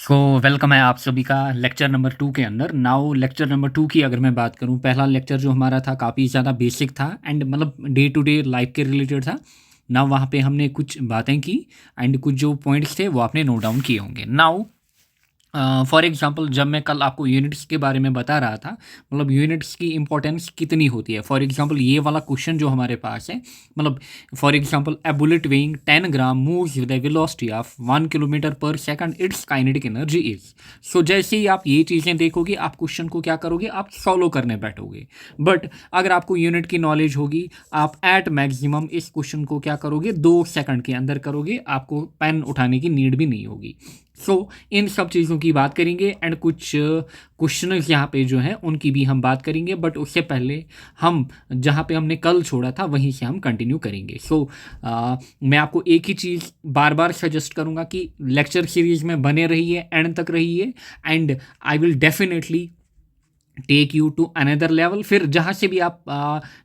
So welcome है आप सभी का लेक्चर नंबर 2 के अंदर। नाउ लेक्चर नंबर 2 की अगर मैं बात करूं, पहला लेक्चर जो हमारा था काफ़ी ज़्यादा बेसिक था एंड मतलब डे टू डे लाइफ के रिलेटेड था। नाउ वहाँ पे हमने कुछ बातें की एंड कुछ जो पॉइंट्स थे वो आपने नोट डाउन किए होंगे। नाउ फॉर एग्जांपल जब मैं कल आपको यूनिट्स के बारे में बता रहा था, मतलब यूनिट्स की इंपॉर्टेंस कितनी होती है। फॉर एग्जांपल ये वाला क्वेश्चन जो हमारे पास है, मतलब for example a bullet weighing 10 gram moves with a velocity of 1 kilometre पर second, it's kinetic energy is. So जैसे ही आप ये चीज़ें देखोगे, आप क्वेश्चन को क्या करोगे, आप सॉल्व करने बैठोगे। बट अगर आपको यूनिट की नॉलेज होगी, आप एट मैक्सिमम इस क्वेश्चन को क्या करोगे, 2 सेकंड के अंदर करोगे, आपको पेन उठाने की नीड भी नहीं होगी। सो इन सब चीज़ों की बात करेंगे एंड कुछ क्वेश्चंस यहाँ पे जो हैं उनकी भी हम बात करेंगे। बट उससे पहले हम जहाँ पे हमने कल छोड़ा था वहीं से हम कंटिन्यू करेंगे। सो मैं आपको एक ही चीज़ बार बार सजेस्ट करूँगा कि लेक्चर सीरीज़ में बने रहिए, एंड तक रहिए and I will definitely take you to another level. फिर जहाँ से भी आप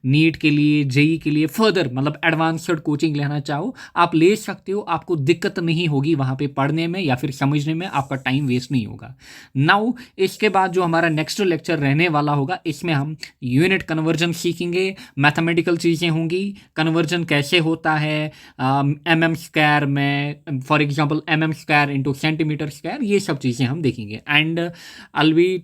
नीट के लिए, जेई के लिए फर्दर मतलब एडवांस्ड कोचिंग लेना चाहो, आप ले सकते हो। आपको दिक्कत नहीं होगी वहाँ पे पढ़ने में या फिर समझने में, आपका टाइम वेस्ट नहीं होगा। नाउ इसके बाद जो हमारा नेक्स्ट लेक्चर रहने वाला होगा, इसमें हम यूनिट कन्वर्जन सीखेंगे, मैथमेटिकल चीज़ें होंगी, कन्वर्जन कैसे होता है एम स्क्वायर में, for example MM² into centimetre, ये सब चीज़ें हम देखेंगे। And I be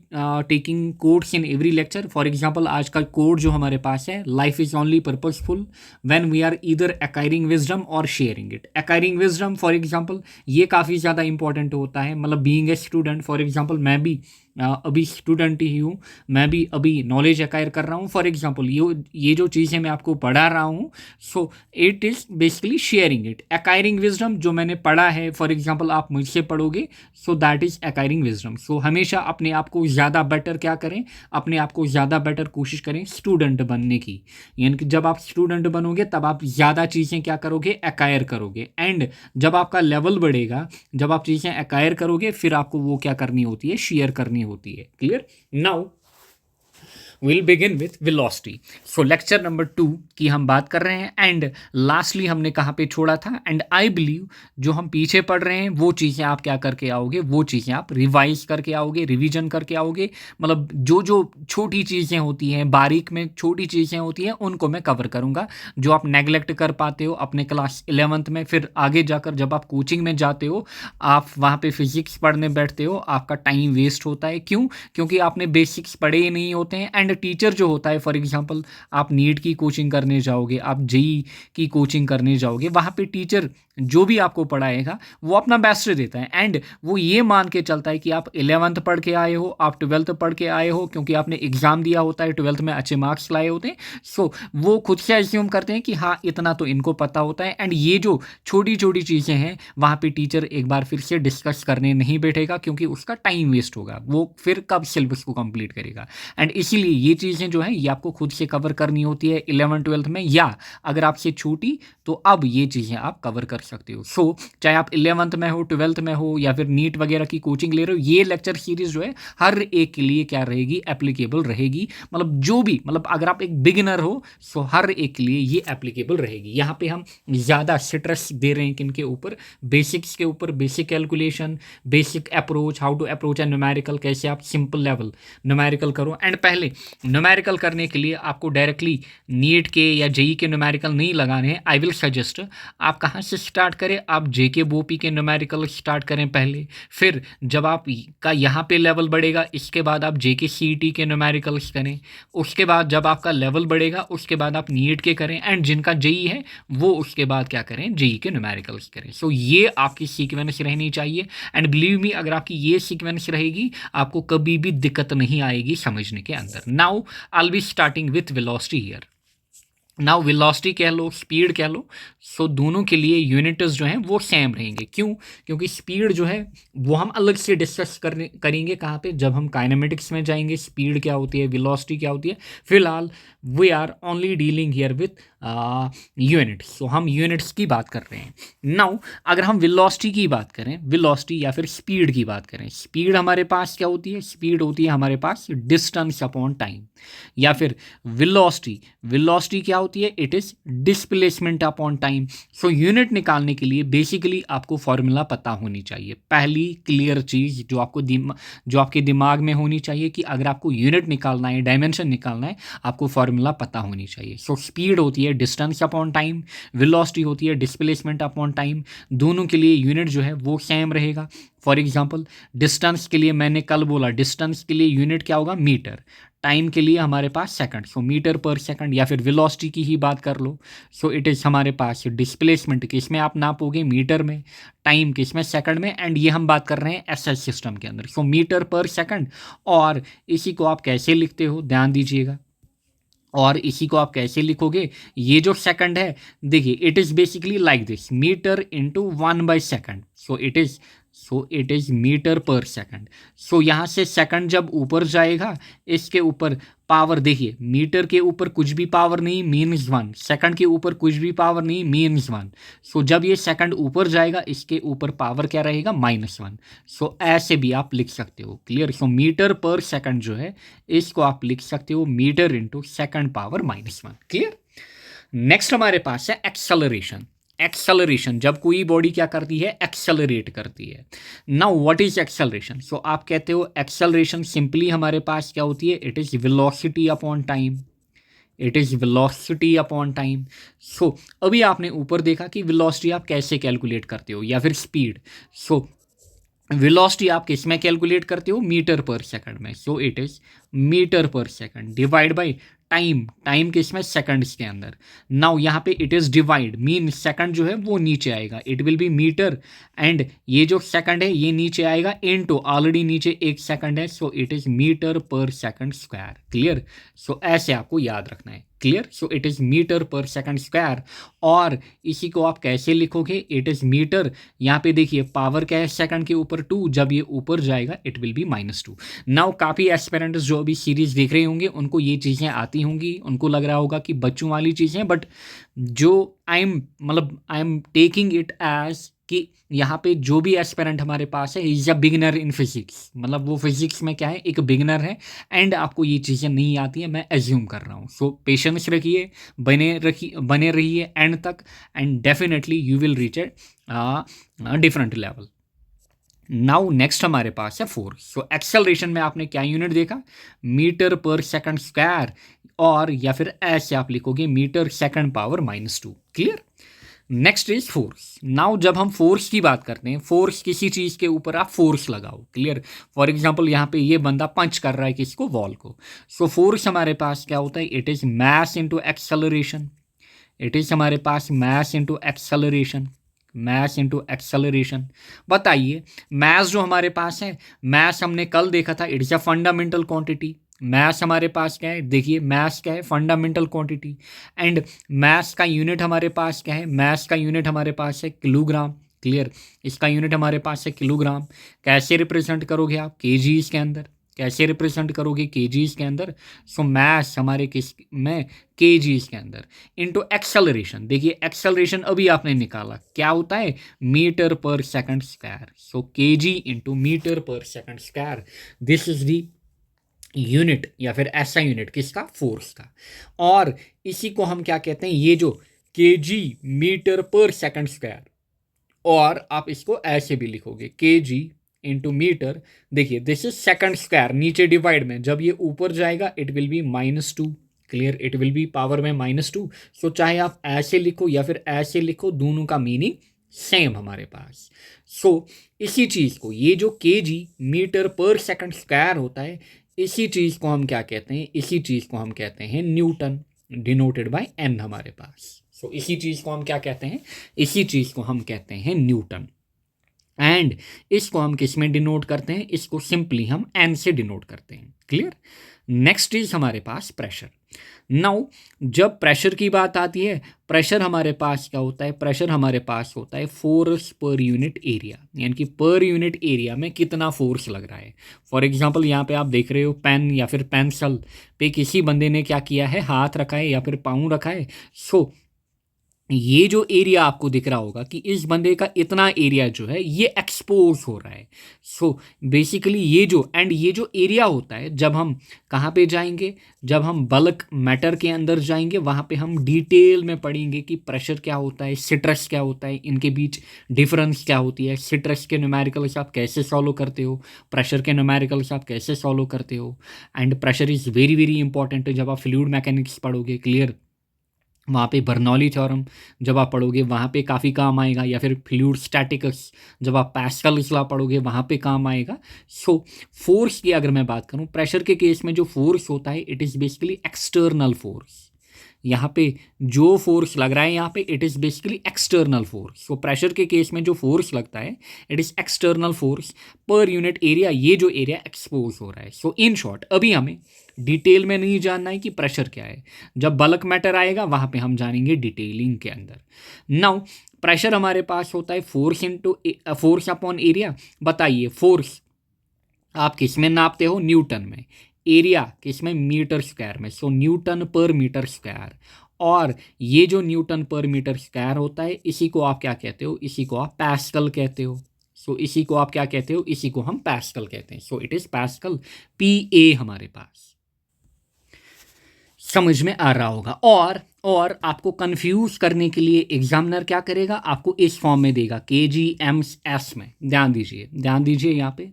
taking codes in every lecture. For example आज का कोड जो हमारे पास है, life is only purposeful when we are either acquiring wisdom और sharing it. Acquiring wisdom for example ये काफ़ी ज़्यादा इंपॉर्टेंट होता है, मतलब being a student. For example मैं भी अभी स्टूडेंट ही हूँ, मैं भी अभी नॉलेज एक्वायर कर रहा हूँ। फॉर एग्जाम्पल ये जो चीज़ें मैं आपको पढ़ा रहा हूँ, so it is basically sharing it. Acquiring wisdom जो मैंने पढ़ा है, फॉर एग्जाम्पल आप मुझसे पढ़ोगे, so that is acquiring wisdom. So हमेशा अपने आप को ज़्यादा बेटर क्या करें, अपने आप को ज़्यादा बेटर कोशिश करें स्टूडेंट बनने की। यानी कि जब आप स्टूडेंट बनोगे तब आप ज़्यादा चीज़ें क्या करोगे, एक्वायर करोगे। एंड जब आपका लेवल बढ़ेगा, जब आप चीज़ें एक्वायर करोगे, फिर आपको वो क्या करनी होती है, शेयर करनी होती है। Clear? Now will begin with velocity. So lecture number 2 की हम बात कर रहे हैं एंड लास्टली हमने कहाँ पे छोड़ा था। एंड आई बिलीव जो हम पीछे पढ़ रहे हैं वो चीज़ें आप क्या करके आओगे, वो चीज़ें आप रिवाइज करके आओगे, रिवीजन करके आओगे। मतलब जो जो छोटी चीज़ें होती हैं, बारीक में छोटी चीज़ें होती हैं, उनको मैं कवर करूँगा। जो आप नेगलेक्ट कर पाते हो अपने क्लास 11th में, फिर आगे जाकर जब आप कोचिंग में जाते हो, आप वहाँ पे फिजिक्स पढ़ने बैठते हो, आपका टाइम वेस्ट होता है। क्यों? क्योंकि आपने बेसिक्स पढ़े ही नहीं होते हैं। एंड टीचर जो होता है, फॉर एग्जांपल आप नीट की कोचिंग करने जाओगे, आप जेई की कोचिंग करने जाओगे, वहाँ पे टीचर जो भी आपको पढ़ाएगा वो अपना बेस्ट देता है एंड वो ये मान के चलता है कि आप 11th पढ़ के आए हो, आप 12th पढ़ के आए हो, क्योंकि आपने एग्ज़ाम दिया होता है, 12th में अच्छे मार्क्स लाए होते हैं। सो वो खुद से एज्यूम करते हैं कि हाँ इतना तो इनको पता होता है। एंड ये जो छोटी छोटी चीज़ें हैं वहाँ पे टीचर एक बार फिर से डिस्कस करने नहीं बैठेगा, क्योंकि उसका टाइम वेस्ट होगा, वो फिर कब सिलेबस को कंप्लीट करेगा। एंड इसीलिए ये चीज़ें जो हैं ये आपको खुद से कवर करनी होती है 11th-12th में, या अगर आपसे छोटी तो अब ये चीज़ें आप कवर कर सकते हो। सो चाहे आप 11th में हो, 12th में हो, या फिर नीट वगैरह की कोचिंग ले रहे हो, ये लेक्चर सीरीज जो है हर एक के लिए क्या रहेगी, एप्लीकेबल रहेगी। मतलब जो भी, मतलब अगर आप एक बिगिनर हो, सो हर एक के लिए ये एप्लीकेबल रहेगी। यहाँ पे हम ज़्यादा स्ट्रेस दे रहे हैं किनके ऊपर, बेसिक्स के ऊपर, basic calculation, basic approach, how to approach a numerical, कैसे आप सिंपल लेवल न्यूमेरिकल करो। एंड पहले न्यूमेरिकल करने के लिए आपको डायरेक्टली नीट के या जेई के न्यूमेरिकल नहीं लगाने हैं। आई विल सजेस्ट आप कहाँ से स्टार्ट करें, आप जेके बोपी के न्यूमेरिकल स्टार्ट करें पहले। फिर जब आप का यहाँ पे लेवल बढ़ेगा, इसके बाद आप जेके सीईटी के न्यूमेरिकल्स करें। उसके बाद जब आपका लेवल बढ़ेगा, उसके बाद आप नीट के करें। एंड जिनका जेई है वो उसके बाद क्या करें, जेई के न्यूमेरिकल्स करें। सो ये आपकी सीक्वेंस रहनी चाहिए। एंड बिलीव मी, अगर आपकी ये सीक्वेंस रहेगी, आपको कभी भी दिक्कत नहीं आएगी समझने के अंदर। Now I be starting with velocity here. Now velocity कह लो, स्पीड कह लो, सो दोनों के लिए यूनिट्स जो हैं वो सेम रहेंगे। क्यों? क्योंकि स्पीड जो है वो हम अलग से डिस्कस करेंगे कहाँ पे, जब हम काइनेमेटिक्स में जाएंगे। स्पीड क्या होती है, वेलोसिटी क्या होती है। फिलहाल we are only dealing here with units. So हम यूनिट्स की बात कर रहे हैं। नाउ अगर हम वेलोसिटी की बात करें, वेलोसिटी या फिर स्पीड की बात करें, स्पीड हमारे पास क्या होती है? स्पीड होती है हमारे पास डिस्टेंस अपॉन टाइम। या फिर वेलोसिटी, वेलोसिटी क्या होती है? It is displacement upon time. So unit निकालने के लिए बेसिकली आपको फॉर्मूला पता होनी चाहिए। पहली क्लियर चीज़ जो आपके दिमाग में होनी चाहिए कि अगर आपको यूनिट निकालना है, डायमेंशन निकालना है, आपको फॉर्मूला पता होनी चाहिए। सो स्पीड होती है डिस्टेंस अपॉन टाइम, वेलोसिटी होती है डिस्प्लेसमेंट अपॉन टाइम। दोनों के लिए यूनिट जो है वो सेम रहेगा। फॉर एग्जांपल डिस्टेंस के लिए मैंने कल बोला, डिस्टेंस के लिए यूनिट क्या होगा? मीटर। टाइम के लिए हमारे पास सेकंड, सो मीटर पर सेकंड। या फिर वेलोसिटी की ही बात कर लो, सो इट इज़ हमारे पास डिस्प्लेसमेंट किस में आप नापोगे? मीटर में। टाइम किस में? सेकंड में। एंड ये हम बात कर रहे हैं एसआई सिस्टम के अंदर, सो मीटर पर सेकंड। और इसी को आप कैसे लिखते हो? ध्यान दीजिएगा। और इसी को आप कैसे लिखोगे? ये जो सेकंड है, देखिए it is basically like this, metre into 1/सेकंड। सो इट इज़ मीटर पर सेकंड। सो यहाँ से सेकंड जब ऊपर जाएगा, इसके ऊपर पावर, देखिए मीटर के ऊपर कुछ भी पावर नहीं, मीन्स 1। सेकंड के ऊपर कुछ भी पावर नहीं, मीन्स 1। सो जब ये सेकंड ऊपर जाएगा, इसके ऊपर पावर क्या रहेगा? -1। सो ऐसे भी आप लिख सकते हो। क्लियर? सो मीटर पर सेकंड जो है, इसको आप लिख सकते हो metre into second power -1। Clear? Next हमारे पास है एक्सेलरेशन। एक्सेलरेशन, जब कोई बॉडी क्या करती है? एक्सेलरेट करती है। Now what is acceleration? So आप कहते हो एक्सेलरेशन सिंपली हमारे पास क्या होती है? It is velocity upon time. It is velocity upon time. So अभी आपने ऊपर देखा कि वेलोसिटी आप कैसे कैलकुलेट करते हो, या फिर स्पीड। सो वेलोसिटी आप किस में कैलकुलेट करते हो? मीटर पर सेकंड में। सो इट इज मीटर पर second divide by time. Time किस में? सेकंड्स के अंदर। नाउ यहाँ पे it is divide, mean second जो है वो नीचे आएगा, it will be metre. And ये जो सेकंड है ये नीचे आएगा, इनटू ऑलरेडी नीचे एक सेकंड है, सो इट इज मीटर पर सेकंड स्क्वायर। क्लियर? सो ऐसे आपको याद रखना है। Clear? So it is metre पर सेकंड स्क्वायर। और इसी को आप कैसे लिखोगे? इट इज मीटर, यहाँ पे देखिए पावर क्या है सेकंड के ऊपर? 2। जब ये ऊपर जाएगा इट विल बी -2। नाउ काफ़ी एस्पिरेंट्स जो अभी सीरीज देख रहे होंगे उनको ये चीज़ें आती होंगी, उनको लग रहा होगा कि बच्चों वाली चीज़ें, बट जो I am taking it as कि यहाँ पे जो भी एस्पिरेंट हमारे पास है is a beginner in physics, मतलब वो फिजिक्स में क्या है? एक बिगिनर है। एंड आपको ये चीज़ें नहीं आती हैं, मैं एज्यूम कर रहा हूँ। सो पेशेंस रखिए, बने रहिए एंड तक, and definitely you will reach a different level. Now next हमारे पास है फोर्स। सो एक्सेलरेशन में आपने क्या यूनिट देखा? मीटर पर सेकंड स्क्वायर। और या फिर ऐसे आप लिखोगे metre second power -2। Clear? Next is force. Now जब हम फोर्स की बात करते हैं, फोर्स किसी चीज़ के ऊपर आप फोर्स लगाओ। क्लियर? फॉर एग्जांपल यहाँ पे ये बंदा पंच कर रहा है किसको? वॉल को। सो फोर्स हमारे पास क्या होता है? It is mass into acceleration. It is हमारे पास mass into acceleration. Mass into acceleration. बताइए, मैस जो हमारे पास है, मैस हमने कल देखा था, it is a fundamental quantity. Mass हमारे पास क्या है? देखिए मैस क्या है? Fundamental quantity. एंड मैस का यूनिट हमारे पास क्या है? मैस का यूनिट हमारे पास है किलोग्राम। क्लियर? इसका यूनिट हमारे पास है किलोग्राम। कैसे रिप्रेजेंट करोगे आप? केजीज के अंदर। कैसे रिप्रेजेंट करोगे? केजीज के अंदर। सो मैस हमारे किस में? केजीज के अंदर। इनटू एक्सेलरेशन, देखिए एक्सेलरेशन अभी आपने निकाला क्या होता है? मीटर पर सेकंड स्क्वायर। सो केजी इंटू मीटर पर second square. This is the unit या फिर ऐसा यूनिट किसका? फोर्स का। और इसी को हम क्या कहते हैं? ये जो केजी मीटर पर सेकंड स्क्वायर, और आप इसको ऐसे भी लिखोगे केजी इंटू मीटर। देखिए दिस इज सेकंड स्क्वायर, नीचे डिवाइड में, जब ये ऊपर जाएगा it will B -2। Clear? It will B power में -2। सो चाहे आप ऐसे लिखो या फिर ऐसे लिखो, दोनों का मीनिंग सेम हमारे पास। सो इसी चीज़ को, ये जो केजी मीटर पर सेकंड स्क्वायर होता है, इसी चीज़ को हम क्या कहते हैं? इसी चीज़ को हम कहते हैं न्यूटन, डिनोटेड बाय एन हमारे पास। सो इसी चीज़ को हम क्या कहते हैं? इसी चीज़ को हम कहते हैं न्यूटन। एंड इसको हम किस में डिनोट करते हैं? इसको सिंपली हम एन से डिनोट करते हैं। क्लियर? नेक्स्ट इज हमारे पास प्रेशर। नाउ जब प्रेशर की बात आती है, प्रेशर हमारे पास क्या होता है, प्रेशर हमारे पास होता है फोर्स पर यूनिट एरिया, यानी कि पर यूनिट एरिया में कितना फोर्स लग रहा है। फॉर एग्जांपल यहाँ पे आप देख रहे हो पेन या फिर पेंसिल पे किसी बंदे ने क्या किया है, हाथ रखा है या फिर पाँव रखा है। सो ये जो एरिया आपको दिख रहा होगा कि इस बंदे का इतना एरिया जो है ये एक्सपोज हो रहा है। सो बेसिकली ये जो एरिया होता है, जब हम कहाँ पे जाएंगे, जब हम बल्क मैटर के अंदर जाएंगे वहाँ पे हम डिटेल में पढ़ेंगे कि प्रेशर क्या होता है, स्ट्रेस क्या होता है, इनके बीच डिफरेंस क्या होती है, स्ट्रेस के न्यूमेरिकल्स आप कैसे सॉल्व करते हो, प्रेशर के न्यूमेरिकल्स आप कैसे सॉल्व करते हो। And pressure is very very important जब आप फ्लूइड मैकेनिक्स पढ़ोगे, क्लियर। वहाँ पे बर्नौली थ्योरम जब आप पढ़ोगे वहाँ पे काफ़ी काम आएगा, या फिर फ्लूइड स्टैटिक्स जब आप पास्कल्स लॉ पढ़ोगे वहाँ पे काम आएगा। सो फोर्स की अगर मैं बात करूँ, प्रेशर के केस में जो फोर्स होता है it is basically external force. यहाँ पे जो फोर्स लग रहा है यहाँ पे it is basically external force. So pressure के केस में जो फोर्स लगता है it is external force per unit area, ये जो एरिया एक्सपोज हो रहा है। सो इन शॉर्ट अभी हमें डिटेल में नहीं जानना है कि प्रेशर क्या है, जब बल्क मैटर आएगा वहाँ पे हम जानेंगे डिटेलिंग के अंदर। नाउ प्रेशर हमारे पास होता है फोर्स अपॉन एरिया। बताइए फोर्स आप किस में नापते हो, न्यूटन में, एरिया किस में, मीटर स्क्वायर में। सो न्यूटन पर मीटर स्क्वायर। और ये जो न्यूटन पर मीटर स्क्वायर होता है इसी को आप क्या कहते हो, इसी को आप पास्कल कहते हो। सो इसी को आप क्या कहते हो, इसी को हम पास्कल कहते हैं। So it is pascal, PA हमारे पास। समझ में आ रहा होगा। और आपको कंफ्यूज करने के लिए एग्जामिनर क्या करेगा, आपको इस फॉर्म में देगा KG/MS में। ध्यान दीजिए यहाँ पे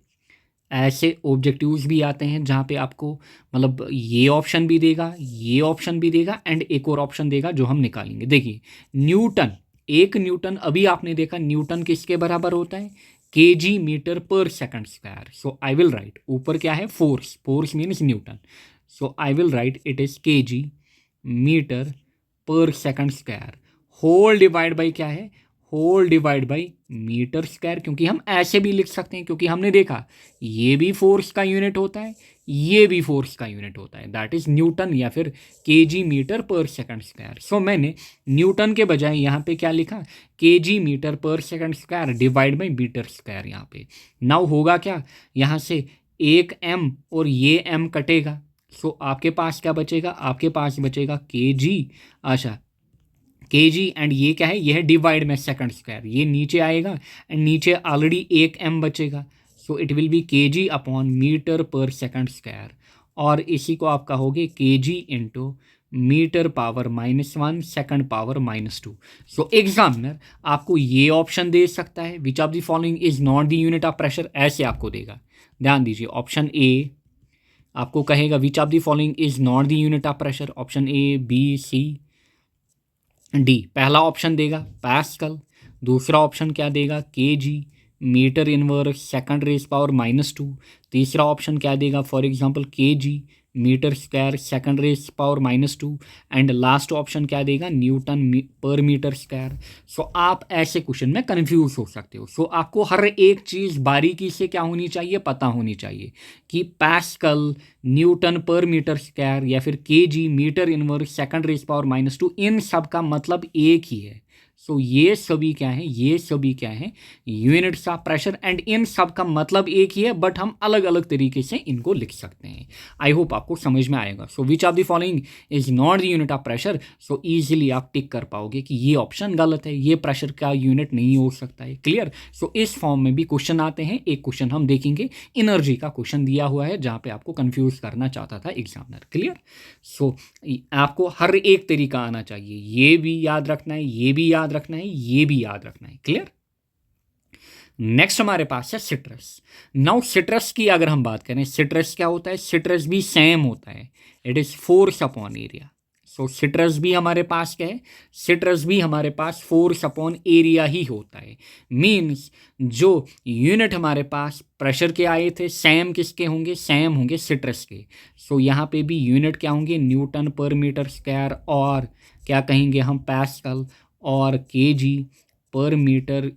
ऐसे ऑब्जेक्टिव्स भी आते हैं जहाँ पे आपको मतलब ये ऑप्शन भी देगा, ये ऑप्शन भी देगा एंड एक और ऑप्शन देगा जो हम निकालेंगे। देखिए न्यूटन, एक न्यूटन अभी आपने देखा न्यूटन किसके बराबर होता है, KG मीटर पर second square. So I will write, ऊपर क्या है force, force means newton. So I will write it is KG metre पर second square whole divide by क्या है, whole divide by metre square. क्योंकि हम ऐसे भी लिख सकते हैं, क्योंकि हमने देखा ये भी फोर्स का यूनिट होता है, ये भी फोर्स का यूनिट होता है, दैट इज न्यूटन या फिर KG मीटर पर सेकंड स्क्वायर। सो मैंने न्यूटन के बजाय यहाँ पे क्या लिखा, KG मीटर पर second square divide by metre square. यहाँ पे नाउ होगा क्या, यहाँ से एक m और ये m कटेगा। सो आपके पास क्या बचेगा, आपके पास बचेगा KG, अच्छा KG एंड ये क्या है, यह डिवाइड में सेकंड स्क्वायर, ये नीचे आएगा एंड नीचे ऑलरेडी एक m बचेगा। So it will be KG upon metre पर सेकंड स्क्वायर, और इसी को आप कहोगे KG into metre power -1 second power -2। So examiner आपको ये ऑप्शन दे सकता है, which of the following is not the unit of pressure, ऐसे आपको देगा। ध्यान दीजिए ऑप्शन ए आपको कहेगा which of the following is not the unit of pressure, option A B C D। पहला ऑप्शन देगा पास्कल, दूसरा ऑप्शन क्या देगा KG metre inverse second raise power -2, तीसरा ऑप्शन क्या देगा for example KG metre square second raise power -2 and last option क्या देगा न्यूटन पर मीटर स्क्वायर। सो आप ऐसे क्वेश्चन में कंफ्यूज हो सकते हो। सो आपको हर एक चीज़ बारीकी से क्या होनी चाहिए, पता होनी चाहिए कि pascal, newton per metre square या फिर KG metre inverse second raise power -2, इन सब का मतलब एक ही है। सो ये सभी क्या है, ये सभी क्या है, units of pressure, and in सब का मतलब एक ही है बट हम अलग अलग तरीके से इनको लिख सकते हैं। आई होप आपको समझ में आएगा। So which of the following is not the unit of pressure, so easily आप टिक कर पाओगे कि ये ऑप्शन गलत है, ये प्रेशर का यूनिट नहीं हो सकता है। क्लियर। सो इस फॉर्म में भी क्वेश्चन आते हैं। एक क्वेश्चन हम देखेंगे, एनर्जी का क्वेश्चन दिया हुआ है जहाँ पे आपको कंफ्यूज करना चाहता था एग्जामिनर। क्लियर। सो आपको हर एक तरीका आना चाहिए, ये भी याद रखना है, ये भी याद रखना है, ये भी याद रखना है। क्लियर। नेक्स्ट हमारे पास है सिट्रस। नाउ सिट्रस की अगर हम बात करें, सिट्रस क्या होता है, सिट्रस भी सेम होता है, it is force upon area. So citrus भी हमारे पास क्या है, सिट्रस भी हमारे पास फोर्स अपॉन एरिया ही होता है। मीन्स जो यूनिट हमारे पास प्रेशर के आए थे सेम किसके होंगे, सेम होंगे सिट्रस के। सो यहाँ पे भी यूनिट क्या होंगे, न्यूटन पर मीटर स्क्वायर, और क्या कहेंगे हम पास्कल, और KG पर मीटर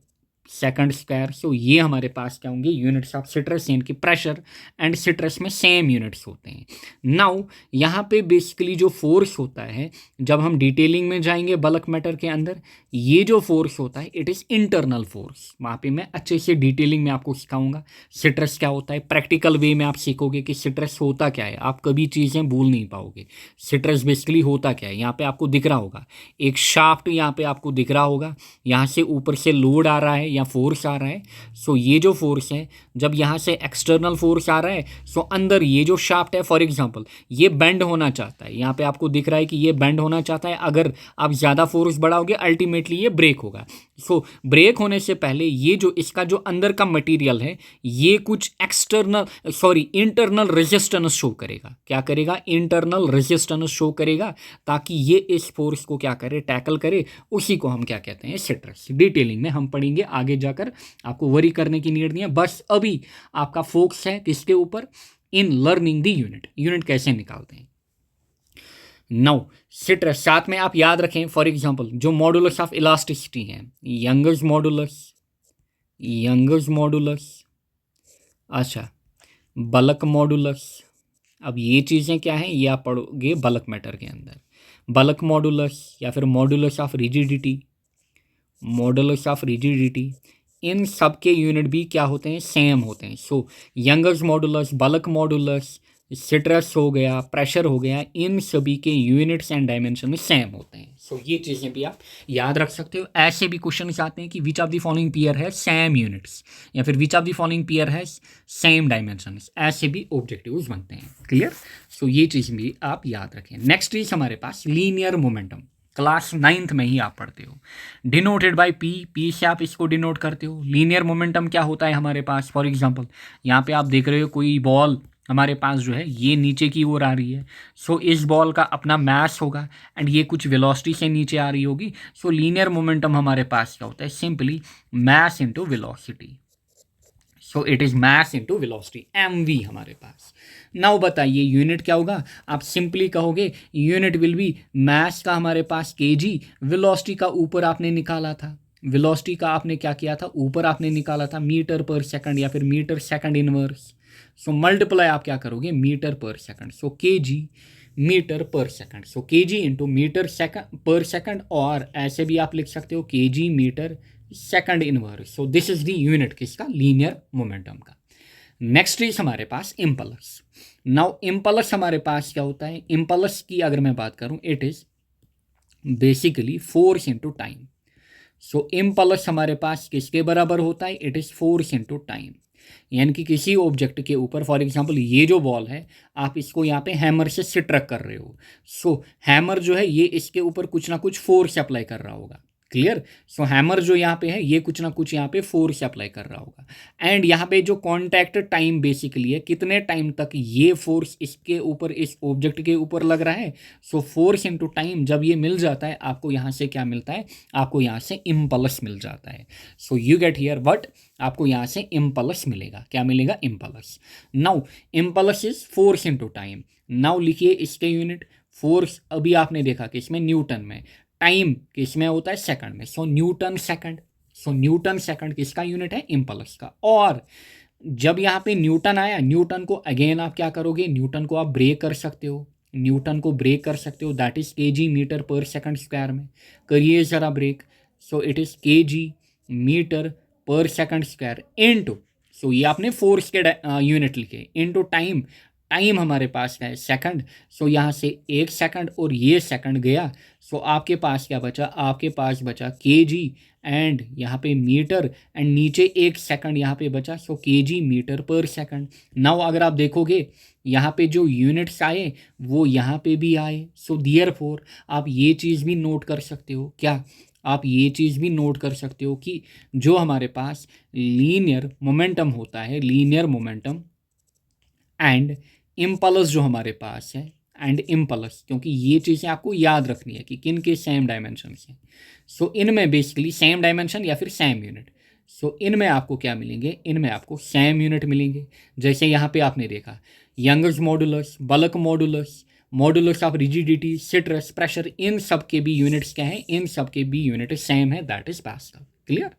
सेकंड स्क्वायर। सो ये हमारे पास क्या होंगे, यूनिट्स ऑफ स्ट्रेस, यानी कि प्रेशर एंड स्ट्रेस में सेम यूनिट्स होते हैं। नाउ यहाँ पे बेसिकली जो फोर्स होता है, जब हम डिटेलिंग में जाएंगे बल्क मैटर के अंदर, ये जो फोर्स होता है इट इज़ इंटरनल फोर्स। वहाँ पे मैं अच्छे से डिटेलिंग में आपको सिखाऊंगा स्ट्रेस क्या होता है, प्रैक्टिकल वे में आप सीखोगे कि स्ट्रेस होता क्या है, आप कभी चीज़ें भूल नहीं पाओगे। स्ट्रेस बेसिकली होता क्या है, यहाँ पे आपको दिख रहा होगा एक शाफ्ट, यहाँ पे आपको दिख रहा होगा, यहाँ से ऊपर से लोड आ रहा है या फोर्स आ रहा है। सो ये जो फोर्स है, जब यहाँ से एक्सटर्नल फोर्स आ रहा है, सो अंदर ये जो शाफ्ट है, फॉर एग्जांपल ये बेंड होना चाहता है, यहाँ पे आपको दिख रहा है कि ये बेंड होना चाहता है। अगर आप ज़्यादा फोर्स बढ़ाओगे अल्टीमेटली ये ब्रेक होगा। सो ब्रेक होने से पहले ये जो इसका जो अंदर का मटेरियल है, ये कुछ इंटरनल रेजिस्टेंस शो करेगा। क्या करेगा, इंटरनल रेजिस्टेंस शो करेगा, ताकि ये इस फोर्स को क्या करे, टैकल करे। उसी को हम क्या कहते हैं, स्ट्रेस। डिटेलिंग में हम पढ़ेंगे आगे जाकर, आपको वरी करने की नीड नहीं है। बस अभी आपका फोकस है किसके ऊपर, इन लर्निंग द यूनिट कैसे निकालते हैं। नाउ स्ट्रेस, साथ में आप याद रखें फॉर एग्जांपल जो मॉडुलस ऑफ इलास्टिसिटी है, यंगर्स मॉडुलस, अच्छा बल्क मॉडुलस। अब ये चीज़ें क्या हैं, ये आप पढ़ोगे बल्क मैटर के अंदर। बल्क मॉडुलस या फिर मॉडुलस ऑफ रिजिडिटी, इन सब के यूनिट भी क्या होते हैं, सेम होते हैं। So Young's modulus, bulk modulus, stress हो गया, प्रेशर हो गया, इन सभी के यूनिट्स एंड डायमेंशन में सेम होते हैं। सो ये चीज़ें भी आप याद रख सकते हो। ऐसे भी क्वेश्चन आते हैं कि विच ऑफ द फॉलोइंग पेयर है सेम यूनिट्स, या फिर विच ऑफ द फॉलोइंग पेयर है सेम डायमेंशन। ऐसे भी ऑब्जेक्टिव्स बनते हैं। क्लियर। सो ये चीज़ भी आप याद रखें। नेक्स्ट चीज हमारे पास लीनियर मोमेंटम, क्लास 9th में ही आप पढ़ते हो, डिनोटेड बाय पी से आप इसको डिनोट करते हो। लीनियर मोमेंटम क्या होता है हमारे पास, फॉर एग्जांपल यहाँ पे आप देख रहे हो कोई बॉल हमारे पास जो है ये नीचे की ओर आ रही है। सो इस बॉल का अपना मास होगा एंड ये कुछ वेलोसिटी से नीचे आ रही होगी। सो लीनियर मोमेंटम हमारे पास क्या होता है, simply mass into velocity. So it is mass into velocity, mv हमारे पास। नाउ बताइए यूनिट क्या होगा, आप सिंपली कहोगे यूनिट विल बी मास का हमारे पास kg, वेलोसिटी का ऊपर आपने निकाला था, वेलोसिटी का आपने क्या किया था, ऊपर आपने निकाला था मीटर पर सेकंड या फिर metre second inverse. So multiply आप क्या करोगे, मीटर पर सेकंड। सो kg मीटर पर second. So kg into metre second per second, और ऐसे भी आप लिख सकते हो kg metre second inverse. So this is the unit किसका, लीनियर मोमेंटम का। नेक्स्ट इज हमारे पास इम्पल्स। नाउ इम्पल्स हमारे पास क्या होता है, इम्पल्स की अगर मैं बात करूं, it is basically force into time. So impulse हमारे पास किसके बराबर होता है, it is force into time. यानी कि किसी ऑब्जेक्ट के ऊपर, फॉर एग्जांपल ये जो बॉल है, आप इसको यहाँ पे हैमर से स्ट्रक कर रहे हो। सो हैमर जो है ये इसके ऊपर कुछ ना कुछ फोर्स अप्लाई कर रहा होगा। क्लियर। सो हैमर जो यहाँ पे है ये कुछ ना कुछ यहाँ पे फोर्स अप्लाई कर रहा होगा। एंड यहाँ पे जो कॉन्टैक्ट टाइम बेसिकली है, कितने टाइम तक ये फोर्स इसके ऊपर, इस ऑब्जेक्ट के ऊपर लग रहा है। सो फोर्स इनटू टाइम जब ये मिल जाता है, आपको यहाँ से क्या मिलता है, आपको यहाँ से इम्पल्स मिल जाता है। So you get here what, आपको यहाँ से इम्पल्स मिलेगा। क्या मिलेगा, impulse. Now impulse is force into time. Now लिखिए इसके यूनिट, फोर्स अभी आपने देखा कि इसमें न्यूटन में, टाइम किसमें होता है, सेकंड में। सो न्यूटन सेकंड। सो न्यूटन सेकंड किसका यूनिट है, इम्पल्स का। और जब यहाँ पे न्यूटन आया, न्यूटन को अगेन आप क्या करोगे, न्यूटन को आप ब्रेक कर सकते हो, न्यूटन को ब्रेक कर सकते हो, दैट इज kg मीटर पर सेकंड स्क्वायर में। करिए ज़रा break. So it is kg metre पर सेकंड स्क्वायर इनटू, सो ये आपने फोर्स के यूनिट लिखे, इनटू टाइम। टाइम हमारे पास है सेकंड। सो यहाँ से 1 सेकंड और ये सेकंड गया। सो आपके पास क्या बचा, आपके पास बचा kg एंड यहाँ पे मीटर, एंड नीचे 1 सेकंड यहाँ पे बचा। सो kg मीटर पर सेकंड। नाउ अगर आप देखोगे यहाँ पे जो यूनिट्स आए वो यहाँ पे भी आए। सो देयरफॉर आप ये चीज़ भी नोट कर सकते हो, क्या आप ये चीज़ भी नोट कर सकते हो कि जो हमारे पास लीनियर मोमेंटम होता है, लीनियर मोमेंटम एंड इम्पल्स जो हमारे पास है, एंड इम्पल्स, क्योंकि ये चीज़ें आपको याद रखनी है कि किन के सेम डायमेंशन हैं। सो इनमें बेसिकली सेम डायमेंशन या फिर सेम यूनिट। सो इनमें आपको क्या मिलेंगे, इनमें आपको सेम यूनिट मिलेंगे। जैसे यहाँ पे आपने देखा Young's modulus, bulk modulus, modulus of rigidity, stress, pressure, इन सब के भी यूनिट्स क्या हैं, इन सब के भी यूनिट सेम है, that is pascal. Clear.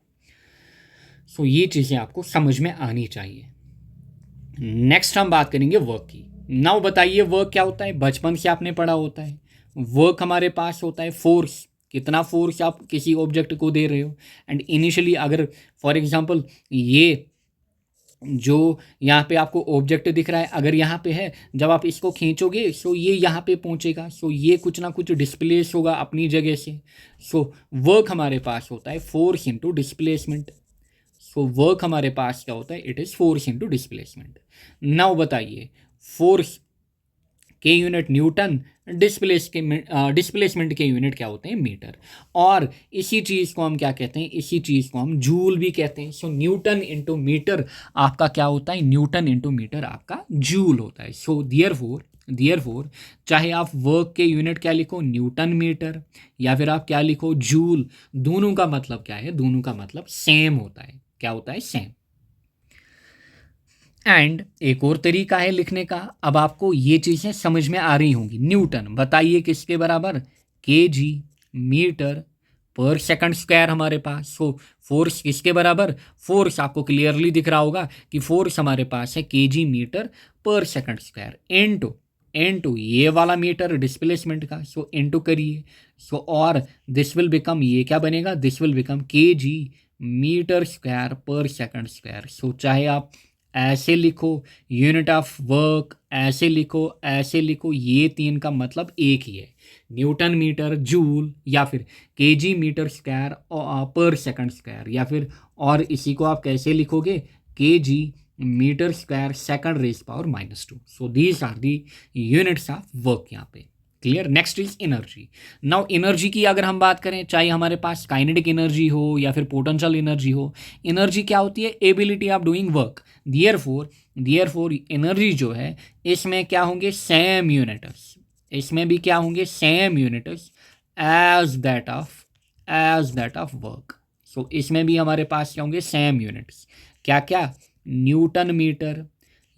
So ये चीज़ें आपको समझ में आनी चाहिए। नेक्स्ट हम बात करेंगे वर्क की। नाउ बताइए वर्क क्या होता है, बचपन से आपने पढ़ा होता है। वर्क हमारे पास होता है फोर्स, कितना फोर्स आप किसी ऑब्जेक्ट को दे रहे हो। एंड इनिशियली अगर फॉर एग्जांपल ये जो यहाँ पे आपको ऑब्जेक्ट दिख रहा है, अगर यहाँ पे है, जब आप इसको खींचोगे सो ये यहाँ पे पहुँचेगा, सो ये कुछ ना कुछ डिस्प्लेस होगा अपनी जगह से। सो वर्क हमारे पास होता है force into displacement. So work हमारे पास क्या होता है, it is force into displacement. Now बताइए फोर्स के यूनिट न्यूटन, डिस्प्लेसमेंट के यूनिट क्या होते हैं, मीटर। और इसी चीज़ को हम क्या कहते हैं, इसी चीज़ को हम जूल भी कहते हैं। सो न्यूटन इंटू मीटर आपका क्या होता है, न्यूटन इंटू मीटर आपका जूल होता है। सो दियरफोर चाहे आप वर्क के यूनिट क्या लिखो, न्यूटन मीटर, या फिर आप क्या लिखो, जूल, दोनों का मतलब क्या है, दोनों का मतलब सेम होता है। क्या होता है, सेम। एंड एक और तरीका है लिखने का, अब आपको ये चीज़ें समझ में आ रही होंगी। न्यूटन बताइए किसके बराबर, के जी मीटर पर सेकंड स्क्वायर हमारे पास। सो फोर्स किसके बराबर, फोर्स आपको क्लियरली दिख रहा होगा कि फोर्स हमारे पास है के जी मीटर पर सेकंड स्क्वायर इनटू ये वाला मीटर डिस्प्लेसमेंट का। सो इनटू करिए, सो और दिस विल बिकम, ये क्या बनेगा, दिस विल बिकम के जी मीटर स्क्वायर पर सेकंड स्क्वायर। सो चाहे आप ऐसे लिखो यूनिट ऑफ वर्क, ऐसे लिखो, ये तीन का मतलब एक ही है, न्यूटन मीटर जूल, या फिर केजी मीटर स्क्वायर पर सेकंड स्क्वायर, या फिर और इसी को आप कैसे लिखोगे, KG metre square second raise power -2। So these are the units of work यहाँ पे। Clear. Next is energy. Now energy की अगर हम बात करें, चाहे हमारे पास काइनेटिक एनर्जी हो या फिर पोटेंशियल एनर्जी हो, एनर्जी क्या होती है, ability of doing work. Therefore energy जो है इसमें क्या होंगे, सेम यूनिट्स, इसमें भी क्या होंगे, same units as that of work. So इसमें भी हमारे पास क्या होंगे, सेम यूनिट्स। क्या क्या, न्यूटन मीटर,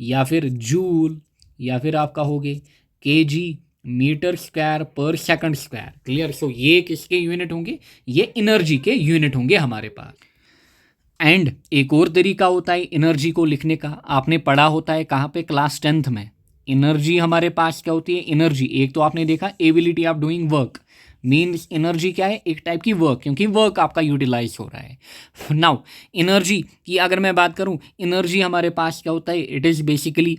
या फिर जूल, या फिर आप कहोगे केजी मीटर स्क्वायर पर सेकंड स्क्वायर। क्लियर। सो ये किसके यूनिट होंगे, ये एनर्जी के यूनिट होंगे हमारे पास। एंड एक और तरीका होता है एनर्जी को लिखने का, आपने पढ़ा होता है कहाँ पे, क्लास 10th में। एनर्जी हमारे पास क्या होती है, एनर्जी एक तो आपने देखा ability of doing work, means energy क्या है, एक टाइप की वर्क, क्योंकि वर्क आपका यूटिलाइज हो रहा है। नाउ एनर्जी की अगर मैं बात करूं, एनर्जी हमारे पास क्या होता है, इट इज़ बेसिकली,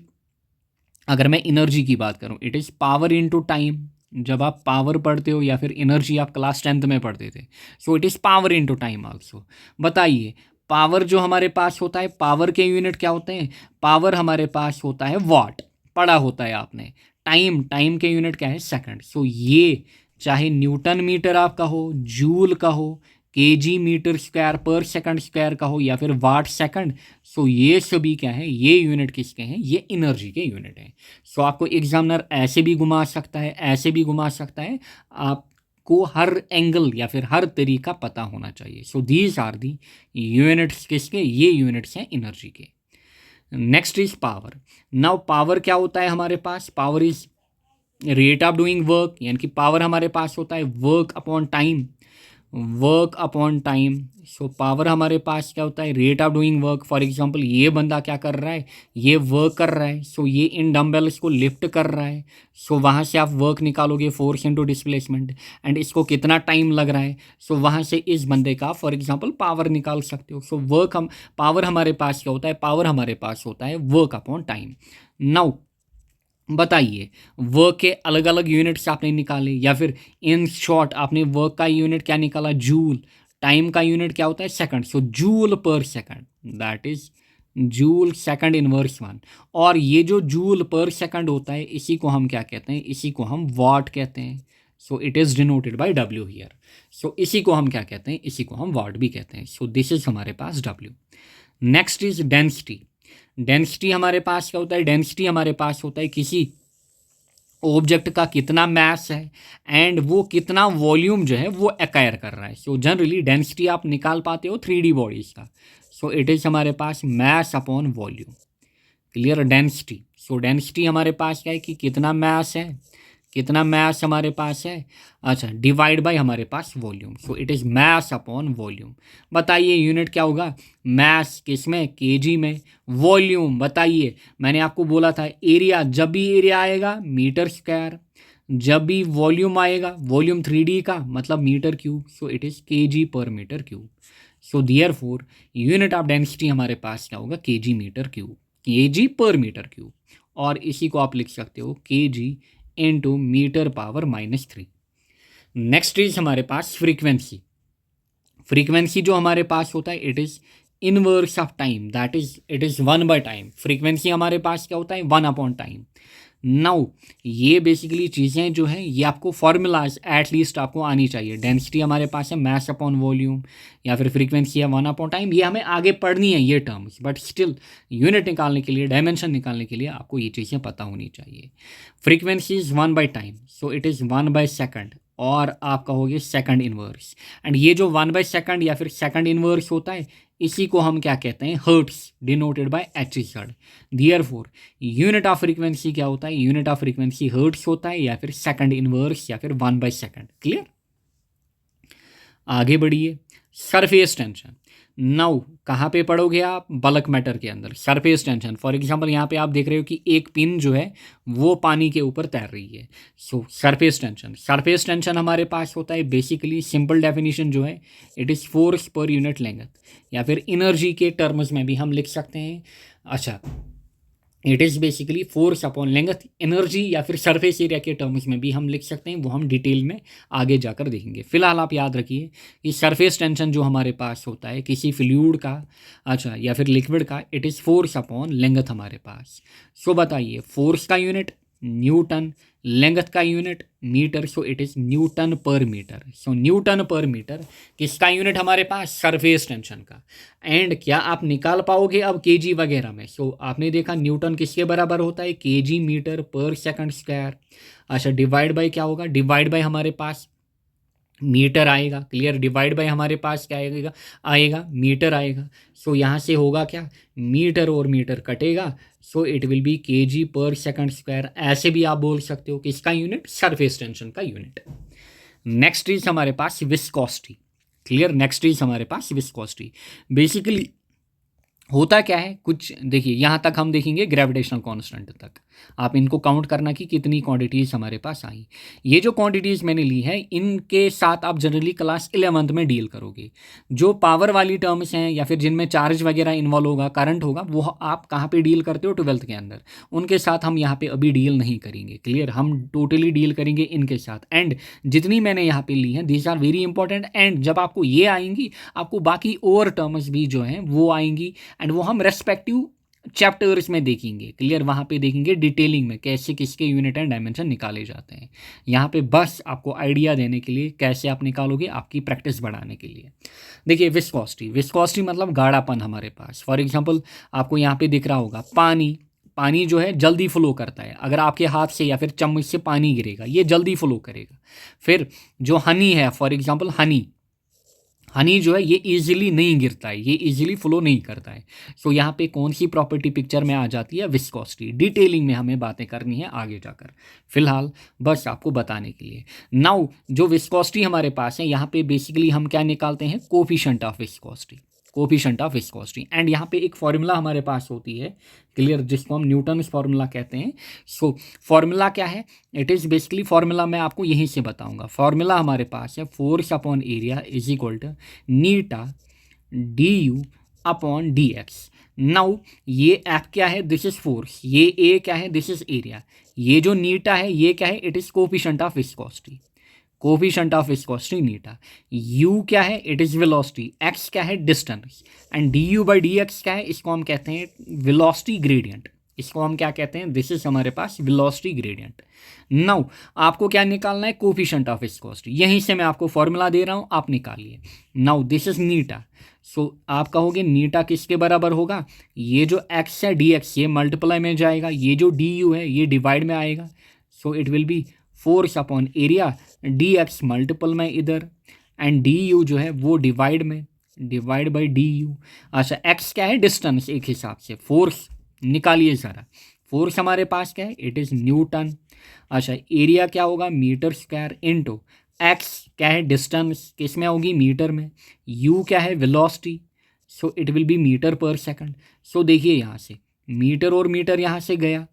अगर मैं एनर्जी की बात करूं, it is power into time. जब आप पावर पढ़ते हो या फिर एनर्जी आप क्लास 10th में पढ़ते थे, सो it is power into time also. बताइए पावर जो हमारे पास होता है, पावर के यूनिट क्या होते हैं, पावर हमारे पास होता है वाट, पढ़ा होता है आपने। टाइम के यूनिट क्या है, सेकंड। सो ये चाहे न्यूटन मीटर आपका हो, जूल का हो, केजी मीटर स्क्वायर पर सेकंड स्क्वायर का हो, या फिर वाट सेकंड, सो ये सभी क्या है, ये यूनिट किसके हैं, ये एनर्जी के यूनिट हैं। सो आपको एग्जामिनर ऐसे भी घुमा सकता है, ऐसे भी घुमा सकता है, आपको हर एंगल या फिर हर तरीका पता होना चाहिए। So these are the units किसके, ये यूनिट्स हैं एनर्जी के। Next is power. Now power क्या होता है हमारे पास, power is rate of doing work, यानी कि पावर हमारे पास होता है work upon time, so power हमारे पास क्या होता है, rate of doing work. For example ये बंदा क्या कर रहा है, ये वर्क कर रहा है, सो ये इन डम्बेल्स को लिफ्ट कर रहा है, सो वहाँ से आप वर्क निकालोगे, फोर्स इनटू डिस्प्लेसमेंट, एंड इसको कितना टाइम लग रहा है, सो वहाँ से इस बंदे का फॉर एग्जांपल पावर निकाल सकते हो। सो पावर हमारे पास क्या होता है, पावर हमारे पास होता है वर्क अपॉन टाइम। नाउ बताइए वर्क के अलग अलग यूनिट्स आपने निकाले, या फिर इन शॉर्ट आपने वर्क का यूनिट क्या निकाला, जूल, टाइम का यूनिट क्या होता है, सेकंड। सो जूल पर second, that is joule second inverse 1। और ये जो जूल पर सेकंड होता है, इसी को हम क्या कहते हैं, इसी को हम वाट कहते हैं। So it is denoted by W here. So इसी को हम क्या कहते हैं, इसी को हम वाट भी कहते हैं। सो दिस इज हमारे पास W. Next is density. Density हमारे पास क्या होता है, डेंसिटी हमारे पास होता है किसी ऑब्जेक्ट का कितना मैस है एंड वो कितना वॉल्यूम जो है वो एक्वायर कर रहा है। सो जनरली डेंसिटी आप निकाल पाते हो 3D बॉडीज़ का। सो इट इज़ हमारे पास mass upon volume. Clear. Density, so density हमारे पास क्या है कि कितना मैस है, कितना मास हमारे पास है, अच्छा डिवाइड बाय हमारे पास volume, so it is mass upon volume. बताइए यूनिट क्या होगा, मास किस में, केजी में, वॉल्यूम बताइए, मैंने आपको बोला था एरिया, जब भी एरिया आएगा मीटर स्क्वायर, जब भी वॉल्यूम आएगा, वॉल्यूम 3D का मतलब metre cube, so it is KG per metre cube. So therefore unit of density हमारे पास क्या होगा, KG metre cube, KG per metre cube, और इसी को आप लिख सकते हो KG into metre power -3। Next is हमारे पास फ्रीक्वेंसी। फ्रीक्वेंसी जो हमारे पास होता है it is inverse of time, that is it is 1/टाइम। फ्रीक्वेंसी हमारे पास क्या होता है, 1/टाइम। नाउ ये बेसिकली चीज़ें जो हैं ये आपको फॉर्मूलाज एटलीस्ट आपको आनी चाहिए। डेंसिटी हमारे पास है मास अपॉन वॉल्यूम, या फिर फ्रीक्वेंसी है 1/टाइम, ये हमें आगे पढ़नी है ये टर्म्स, बट स्टिल यूनिट निकालने के लिए, डायमेंशन निकालने के लिए आपको ये चीज़ें पता होनी चाहिए। फ्रीक्वेंसी इज़ 1/टाइम, सो इट इज़ 1/सेकंड, और आप कहोगे सेकंड इनवर्स। एंड ये जो 1/सेकंड या फिर सेकंड इनवर्स होता है इसी को हम क्या कहते हैं, hertz, denoted by HZ। Therefore unit of frequency क्या होता है, यूनिट ऑफ फ्रीक्वेंसी हर्ट्स होता है, या फिर सेकंड इनवर्स, या फिर 1/सेकंड। क्लियर, आगे बढ़िए। सरफेस टेंशन, नाउ कहाँ पे पढ़ोगे आप, बल्क मैटर के अंदर सरफेस टेंशन। फॉर एग्जांपल यहाँ पे आप देख रहे हो कि एक पिन जो है वो पानी के ऊपर तैर रही है, सो सरफेस टेंशन। सरफेस टेंशन हमारे पास होता है बेसिकली, सिंपल डेफिनेशन जो है it is force per unit length, या फिर एनर्जी के टर्म्स में भी हम लिख सकते हैं। अच्छा, it is basically force upon length, energy या फिर सरफेस एरिया के टर्म्स में भी हम लिख सकते हैं, वो हम डिटेल में आगे जाकर देखेंगे। फिलहाल आप याद रखिए कि सरफेस टेंशन जो हमारे पास होता है किसी फ्लूइड का, अच्छा या फिर लिक्विड का, it is force upon length हमारे पास। सो बताइए फोर्स का यूनिट न्यूटन, लेंथ का unit metre, so it is newton per metre. So newton per metre किसका यूनिट हमारे पास, सरफेस टेंशन का। एंड क्या आप निकाल पाओगे अब केजी वगैरह में, सो आपने देखा न्यूटन किसके बराबर होता है, केजी मीटर पर सेकंड स्क्वायर। अच्छा डिवाइड बाय क्या होगा, डिवाइड बाय हमारे पास मीटर आएगा। क्लियर, डिवाइड बाय हमारे पास क्या आएगा, आएगा मीटर आएगा। सो यहाँ से होगा क्या, मीटर और मीटर कटेगा, सो इट विल बी केजी पर सेकंड स्क्वायर। ऐसे भी आप बोल सकते हो किसका यूनिट, सरफेस टेंशन का यूनिट। नेक्स्ट इज हमारे पास विस्कोसिटी। क्लियर, नेक्स्ट इज हमारे पास विस्कोसिटी। बेसिकली होता क्या है, कुछ देखिए यहाँ तक हम देखेंगे ग्रेविटेशनल कांस्टेंट तक, आप इनको काउंट करना कि कितनी क्वांटिटीज़ हमारे पास आई। ये जो क्वांटिटीज़ मैंने ली है इनके साथ आप जनरली क्लास 11th में डील करोगे। जो पावर वाली टर्म्स हैं या फिर जिनमें चार्ज वगैरह इन्वॉल्व होगा, करंट होगा, वो आप कहाँ पे डील करते हो, 12th के अंदर। उनके साथ हम यहाँ पे अभी डील नहीं करेंगे। क्लियर, हम टोटली डील करेंगे इनके साथ। एंड जितनी मैंने यहाँ पे ली हैं these are very important, and जब आपको ये आएंगी आपको बाकी और टर्म्स भी जो हैं वो आएंगी, एंड वो हम रेस्पेक्टिव चैप्टर्स में देखेंगे। क्लियर, वहाँ पे देखेंगे डिटेलिंग में कैसे किसके यूनिट एंड डायमेंशन निकाले जाते हैं। यहाँ पे बस आपको आइडिया देने के लिए कैसे आप निकालोगे, आपकी प्रैक्टिस बढ़ाने के लिए। देखिए विस्कोसिटी, विस्कोसिटी मतलब गाढ़ापन हमारे पास। फॉर एग्जांपल आपको यहाँ पे दिख रहा होगा पानी, पानी जो है जल्दी फ्लो करता है। अगर आपके हाथ से या फिर चम्मच से पानी गिरेगा ये जल्दी फ्लो करेगा। फिर जो हनी है, फॉर एग्जांपल हनी, हनी जो है ये इजीली नहीं गिरता है, ये इजीली फ्लो नहीं करता है। सो यहाँ पे कौन सी प्रॉपर्टी पिक्चर में आ जाती है, विस्कोसिटी। डिटेलिंग में हमें बातें करनी है आगे जाकर, फिलहाल बस आपको बताने के लिए। नाउ जो विस्कोसिटी हमारे पास है यहाँ पे बेसिकली हम क्या निकालते हैं, coefficient of viscosity, coefficient of viscosity. And यहाँ पे एक फॉर्मूला हमारे पास होती है, क्लियर, जिसको हम न्यूटन फार्मूला कहते हैं। सो फॉर्मूला क्या है, इट इज़ बेसिकली, फॉर्मूला मैं आपको यहीं से बताऊंगा। फॉर्मूला हमारे पास है force upon area is equal to eta D U upon D X. Now ये एफ क्या है, दिस इज फोर्स, ये ए क्या है, दिस इज एरिया। ये जो नीटा है ये क्या है, it is coefficient of viscosity, coefficient of viscosity Neeta. You क्या है, इट इज़ वेलोसिटी, एक्स क्या है, distance, and D you by D x क्या है, इसको हम कहते हैं वेलोसिटी ग्रेडियंट। इसको हम क्या कहते हैं, दिस इज हमारे पास वेलोसिटी ग्रेडियंट। नाउ आपको क्या निकालना है, कोफिशिएंट ऑफ विस्कोसिटी। यहीं से मैं आपको फॉर्मूला दे रहा हूँ, आप निकालिए। नाउ दिस इज नीटा, सो आप कहोगे नीटा किसके बराबर होगा, ये जो एक्स है डी एक्स ये मल्टीप्लाई में जाएगा, ये जो डी यू है ये डिवाइड में आएगा। So it will B force upon area, D x multiple में इधर, एंड डी यू जो है वो डिवाइड में, डिवाइड बाई डी यू। अच्छा एक्स क्या है, डिस्टेंस, एक हिसाब से फोर्स निकालिए ज़रा। फोर्स हमारे पास क्या है, इट इज़ न्यूटन। अच्छा, एरिया क्या होगा, मीटर स्क्वायर इनटू एक्स क्या है, डिस्टेंस किस में होगी, मीटर में। यू क्या है, velocity, so it will be metre पर सेकंड। सो देखिए यहाँ से मीटर और मीटर यहाँ से गया,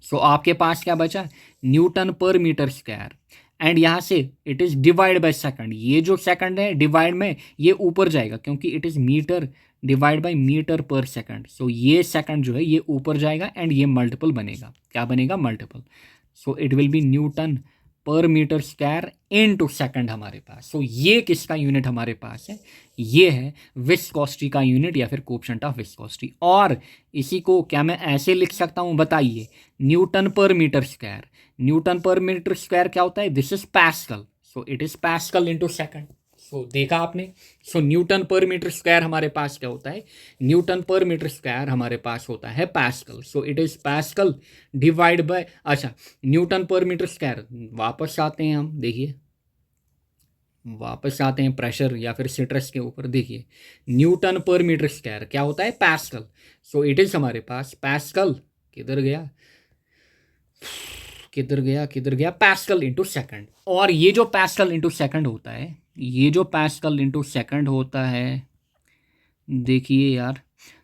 सो आपके पास क्या बचा, Newton per metre square. And यहाँ से it is divide by second, ये जो सेकंड है डिवाइड में ये ऊपर जाएगा क्योंकि it is metre divide by metre पर सेकंड। सो ये सेकंड जो है ये ऊपर जाएगा एंड ये मल्टीपल बनेगा, क्या बनेगा, multiple. So it will be Newton per metre square into second हमारे पास। सो ये किसका यूनिट हमारे पास है, ये है विस्कोसिटी का यूनिट या फिर कोएफिशिएंट ऑफ विस्कोसिटी। और इसी को क्या मैं ऐसे लिख सकता हूँ, बताइए, newton per metre square. Newton per metre square क्या होता है, this is pascal, so it is pascal into second. So देखा आपने, सो न्यूटन पर मीटर स्क्वायर हमारे पास क्या होता है, न्यूटन पर मीटर स्क्वायर हमारे पास होता है pascal. So it is pascal divide by, अच्छा, न्यूटन पर मीटर स्क्वायर। वापस आते हैं हम, देखिए वापस आते हैं प्रेशर या फिर स्ट्रेस के ऊपर। देखिए न्यूटन पर मीटर स्क्वायर क्या होता है, पास्कल। सो इट इज हमारे पास पास्कल, किधर गया किधर गया किधर गया, पास्कल इंटू सेकंड। और ये जो पास्कल इंटू सेकंड होता है, ये जो पास्कल इंटू सेकंड होता है, देखिए यार,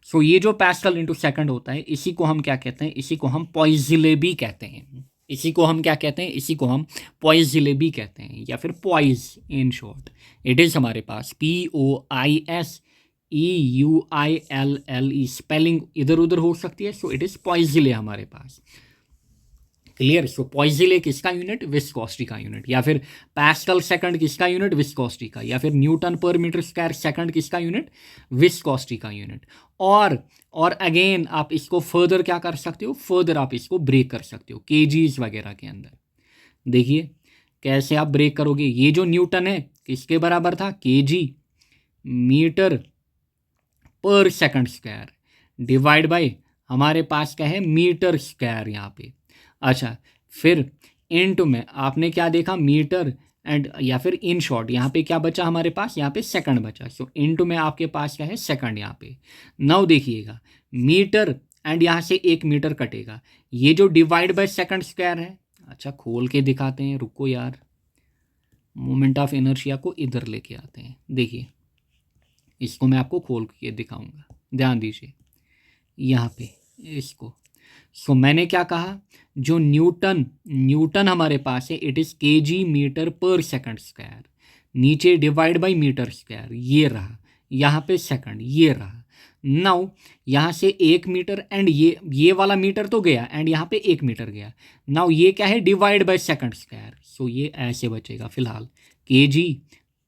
सो ये जो पास्कल इंटू सेकंड होता है इसी को हम क्या कहते हैं, इसी को हम पॉइज़िलेबी कहते हैं। इसी को हम क्या कहते हैं, इसी को हम पॉइज़िलेबी कहते हैं या फिर poise in short. It is हमारे पास POISEUILLE, स्पेलिंग इधर उधर हो सकती है, सो इट इज़ पॉइज़िले हमारे पास। क्लियर। सो पॉइज़िले किसका यूनिट, विस्कोसिटी का यूनिट, या फिर पास्कल सेकंड किसका यूनिट, विस्कोसिटी का, या फिर Newton per metre square second किसका यूनिट, विस्कोसिटी का यूनिट। और अगेन आप इसको फर्दर क्या कर सकते हो, फर्दर आप इसको ब्रेक कर सकते हो केजीज वगैरह के अंदर। देखिए कैसे आप ब्रेक करोगे, ये जो न्यूटन है किसके बराबर था, केजी मीटर पर सेकंड स्क्वायर डिवाइड बाय हमारे पास क्या है, मीटर स्क्वायर यहाँ पे। अच्छा, फिर इनटू में आपने क्या देखा, मीटर एंड या फिर इन शॉर्ट यहाँ पे क्या बचा हमारे पास, यहाँ पे सेकंड बचा। सो इनटू में आपके पास क्या है, सेकंड यहाँ पे। नाउ देखिएगा मीटर एंड यहाँ से एक मीटर कटेगा, ये जो डिवाइड बाय सेकंड स्क्वायर है। अच्छा खोल के दिखाते हैं, रुको यार, मोमेंट ऑफ इनर्शिया को इधर लेके आते हैं। देखिए इसको मैं आपको खोल के दिखाऊंगा, ध्यान दीजिए यहाँ पे इसको। सो मैंने क्या कहा, जो न्यूटन हमारे पास है इट इज़ केजी मीटर पर सेकंड स्क्वायर, नीचे डिवाइड बाय मीटर स्क्वायर, ये रहा, यहाँ पे सेकंड ये रहा। नाउ यहाँ से एक मीटर एंड ये वाला मीटर तो गया एंड यहाँ पे एक मीटर गया। नाउ ये क्या है, divide by second square, so ये ऐसे बचेगा फिलहाल केजी।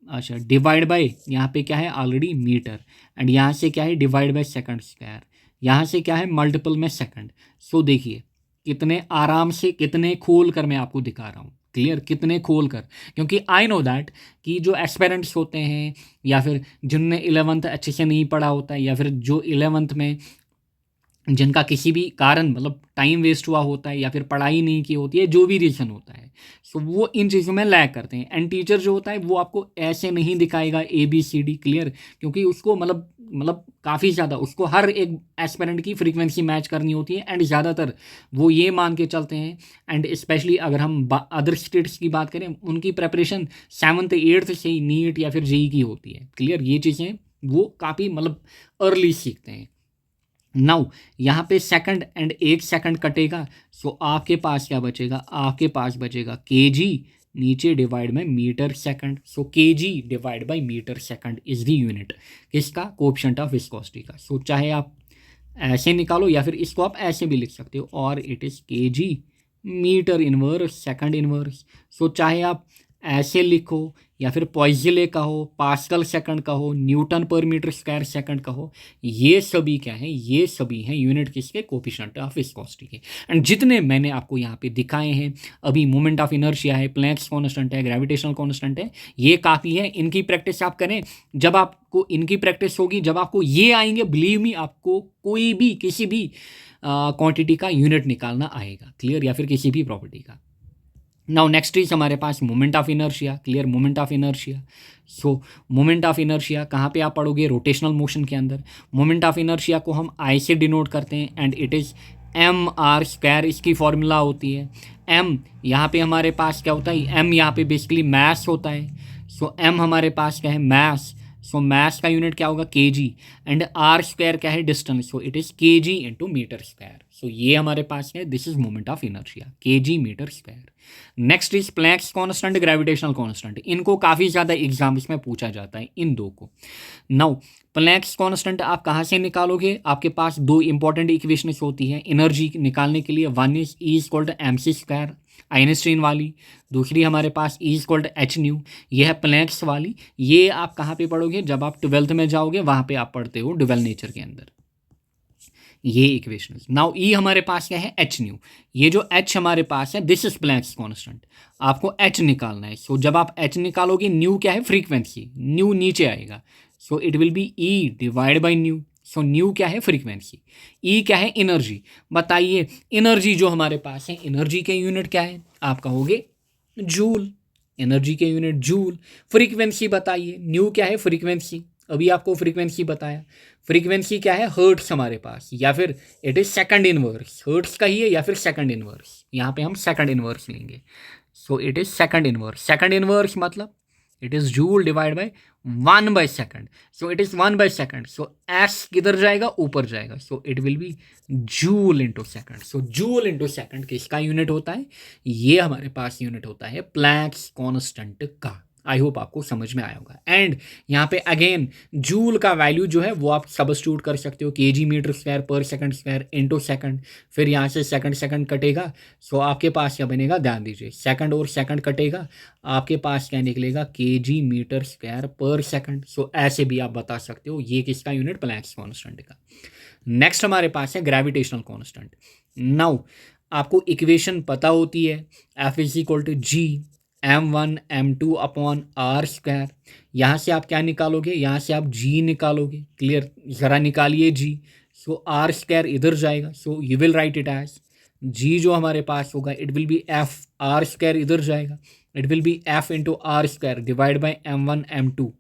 अच्छा डिवाइड बाय यहाँ पे क्या है, ऑलरेडी मीटर, एंड यहाँ से क्या है, डिवाइड बाय सेकंड स्क्वायर, यहाँ से क्या है, मल्टीपल में सेकंड। सो देखिए कितने आराम से, कितने खोल कर मैं आपको दिखा रहा हूँ, क्लियर, कितने खोल कर, क्योंकि आई नो दैट कि जो एस्पेरेंट्स होते हैं या फिर जिनने 11th अच्छे से नहीं पढ़ा होता है, या फिर जो 11th में जिनका किसी भी कारण मतलब टाइम वेस्ट हुआ होता है या फिर पढ़ाई नहीं की होती है, जो भी रीज़न होता है, सो वो इन चीज़ों में लैग करते हैं। एंड टीचर जो होता है वो आपको ऐसे नहीं दिखाएगा ABCD, क्लियर, क्योंकि उसको मतलब काफ़ी ज़्यादा उसको हर एक एस्पेरेंट की फ्रीक्वेंसी मैच करनी होती है। एंड ज़्यादातर वो ये मान के चलते हैं, एंड स्पेशली अगर हम अदर स्टेट्स की बात करें, उनकी प्रेपरेशन 7th 8th से ही नीट या फिर JEE की होती है, क्लियर, ये चीज़ें वो काफ़ी मतलब अर्ली सीखते हैं। नाउ यहाँ पे सेकंड एंड एक सेकंड कटेगा, सो आपके पास क्या बचेगा, आपके पास बचेगा केजी नीचे divide by metre second. So KG divide by metre second is the unit किसका, कोएफिशिएंट ऑफ विस्कोसिटी का। सो चाहे आप ऐसे निकालो या फिर इसको आप ऐसे भी लिख सकते हो, और it is KG metre inverse second inverse. So चाहे आप ऐसे लिखो या फिर पॉइज़िले का हो, पास्कल सेकंड का हो, Newton per metre square second का हो, ये सभी क्या है, ये सभी हैं यूनिट किसके, कोएफिशिएंट ऑफ विस्कोसिटी के। एंड जितने मैंने आपको यहाँ पे दिखाए हैं अभी, मोमेंट ऑफ इनर्शिया है, प्लैंक्स कांस्टेंट है, ग्रेविटेशनल कांस्टेंट है, ये काफ़ी है। इनकी प्रैक्टिस आप करें, जब आपको इनकी प्रैक्टिस होगी, जब आपको ये आएंगे, बिलीव मी आपको कोई भी किसी भी क्वांटिटी का यूनिट निकालना आएगा, क्लियर, या फिर किसी भी प्रॉपर्टी का। नाउ नेक्स्ट इज हमारे पास moment of inertia, clear, moment of inertia. So moment of inertia कहाँ पे आप पढ़ोगे, रोटेशनल मोशन के अंदर। मोमेंट ऑफ इनर्शिया को हम आई से डिनोट करते हैं, and it is M R square इसकी फॉर्मूला होती है। एम यहाँ पे हमारे पास क्या होता है, एम यहाँ पे बेसिकली मास होता है। सो एम हमारे पास क्या है, मास। सो मास का यूनिट क्या होगा, केजी। एंड आर स्क्वायर क्या है, distance. So it is KG into metre square. So ये हमारे पास है, this is moment of inertia, KG metre square. Next is Planck's constant, gravitational constant. इनको काफ़ी ज़्यादा एग्जाम्स में पूछा जाता है, इन दो को। नाउ प्लैंक्स कांस्टेंट आप कहाँ से निकालोगे, आपके पास दो इंपॉर्टेंट इक्वेशंस होती हैं एनर्जी निकालने के लिए। One is E equal to M C square, Einstein वाली। दूसरी हमारे पास E equal to H nu, ये है प्लैंक्स वाली। ये आप कहाँ पे पढ़ोगे, जब आप 12th में जाओगे वहाँ पे आप पढ़ते हो डुवेल नेचर के अंदर ये इक्वेशन। नाउ ई हमारे पास क्या है, एच न्यू। ये जो एच हमारे पास है, दिस इज प्लैंक्स कांस्टेंट। आपको एच निकालना है। सो जब आप एच निकालोगे, न्यू क्या है, फ्रीक्वेंसी, न्यू नीचे आएगा। So it will be E divide by nu. So nu क्या है, फ्रीक्वेंसी। ई क्या है, एनर्जी। बताइए एनर्जी जो हमारे पास है, एनर्जी के यूनिट क्या है, आप कहोगे जूल। एनर्जी के यूनिट जूल। फ्रीक्वेंसी बताइए, न्यू क्या है, फ्रीक्वेंसी। अभी आपको फ्रीक्वेंसी बताया। फ्रीक्वेंसी क्या है, हर्ट्स हमारे पास, या फिर it is second inverse. Hertz का ही है या फिर सेकंड इनवर्स, यहाँ पे हम सेकंड इनवर्स लेंगे। So it is second inverse. Second inverse मतलब it is joule divide by 1/2। So it is 1/2। So S किधर जाएगा, ऊपर जाएगा। So it will be joule into second. So joule into second किसका यूनिट होता है, ये हमारे पास यूनिट होता है प्लैंक्स कांस्टेंट का। आई होप आपको समझ में आया होगा। एंड यहाँ पे अगेन जूल का वैल्यू जो है वो आप सबस्टिट्यूट कर सकते हो, केजी मीटर स्क्वायर पर सेकंड स्क्वायर इंटू सेकंड। फिर यहाँ से सेकंड सेकंड कटेगा। सो आपके पास क्या बनेगा, ध्यान दीजिए, सेकंड और सेकंड कटेगा, आपके पास क्या निकलेगा, केजी मीटर स्क्वायर पर सेकंड। सो ऐसे भी आप बता सकते हो ये किसका यूनिट, प्लैंक्स कांस्टेंट का। नेक्स्ट हमारे पास है ग्रेविटेशनल कांस्टेंट। नाउ आपको इक्वेशन पता होती है, F is equal to G m1 m2 upon R square. यहाँ से आप क्या निकालोगे, यहाँ से आप g निकालोगे। क्लियर, ज़रा निकालिए g। सो आर स्क्वायर इधर जाएगा। So you will write it as g जो हमारे पास होगा, it will be f। R square इधर जाएगा, it will be f into R square divide by m1 m2।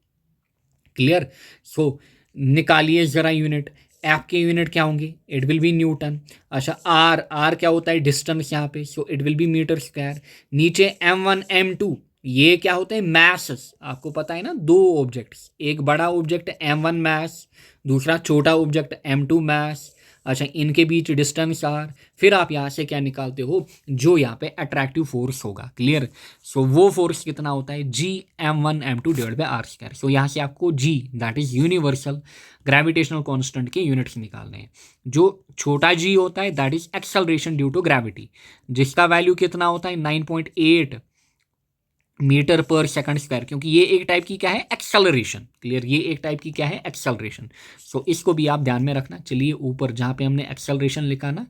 Clear. So निकालिए ज़रा यूनिट। एफ के यूनिट क्या होंगे, इट विल बी न्यूटन। अच्छा आर क्या होता है, डिस्टेंस यहाँ पे। So it will be metre square. नीचे m1 m2 ये क्या होते हैं, मैसेस। आपको पता है ना, दो ऑब्जेक्ट्स, एक बड़ा ऑब्जेक्ट m1 मैस, दूसरा छोटा ऑब्जेक्ट m2 मैस। अच्छा इनके बीच डिस्टेंस आर। फिर आप यहाँ से क्या निकालते हो, जो यहाँ पे अट्रैक्टिव फोर्स होगा। क्लियर। सो वो फोर्स कितना होता है, G m1 m2 divide by R square. So यहाँ से आपको G that is universal gravitational constant के यूनिट्स निकालने हैं। जो छोटा जी होता है that is acceleration due to gravity, जिसका वैल्यू कितना होता है, 9.8 मीटर पर सेकंड स्क्वायर, क्योंकि ये एक टाइप की क्या है, एक्सेलरेशन। क्लियर, ये एक टाइप की क्या है, एक्सेलरेशन। सो इसको भी आप ध्यान में रखना। चलिए ऊपर जहाँ पे हमने एक्सेलरेशन लिखा ना,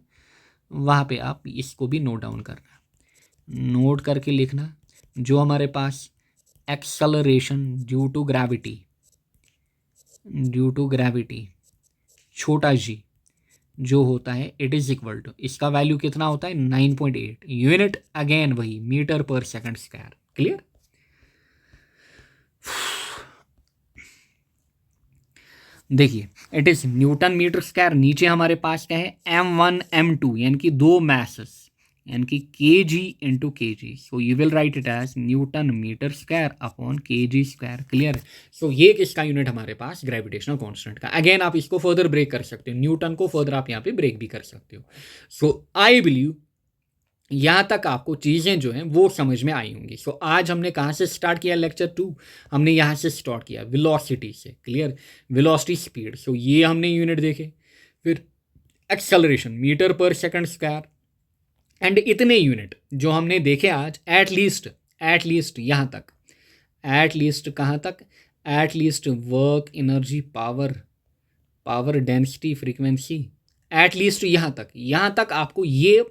वहाँ पे आप इसको भी नोट डाउन करना, नोट करके लिखना। जो हमारे पास acceleration due to gravity, due to gravity छोटा जी जो होता है, इट इज इक्वल टू, इसका वैल्यू कितना होता है, 9.8 यूनिट। अगेन वही मीटर पर सेकंड स्क्वायर। क्लियर। देखिए it is newton metre square. नीचे हमारे पास क्या है, m1 m2 यानी कि दो मैसेस, यानी कि के G into K G. So you will write it as newton metre square upon K G square. Clear. So ये किसका यूनिट हमारे पास, ग्रेविटेशनल कांस्टेंट का। अगेन आप इसको फर्दर ब्रेक कर सकते हो, न्यूटन को फर्दर आप यहाँ पे ब्रेक भी कर सकते हो। सो आई बिलीव यहाँ तक आपको चीज़ें जो हैं वो समझ में आई होंगी। सो आज हमने कहाँ से स्टार्ट किया, लेक्चर 2 हमने यहाँ से स्टार्ट किया वेलोसिटी से। Clear, velocity speed. सो ये हमने यूनिट देखे। फिर एक्सेलरेशन मीटर पर सेकंड स्क्वायर, एंड इतने यूनिट जो हमने देखे आज, एट लीस्ट यहाँ तक, एट लीस्ट कहाँ तक, at least work energy power density frequency, at least यहाँ तक आपको ये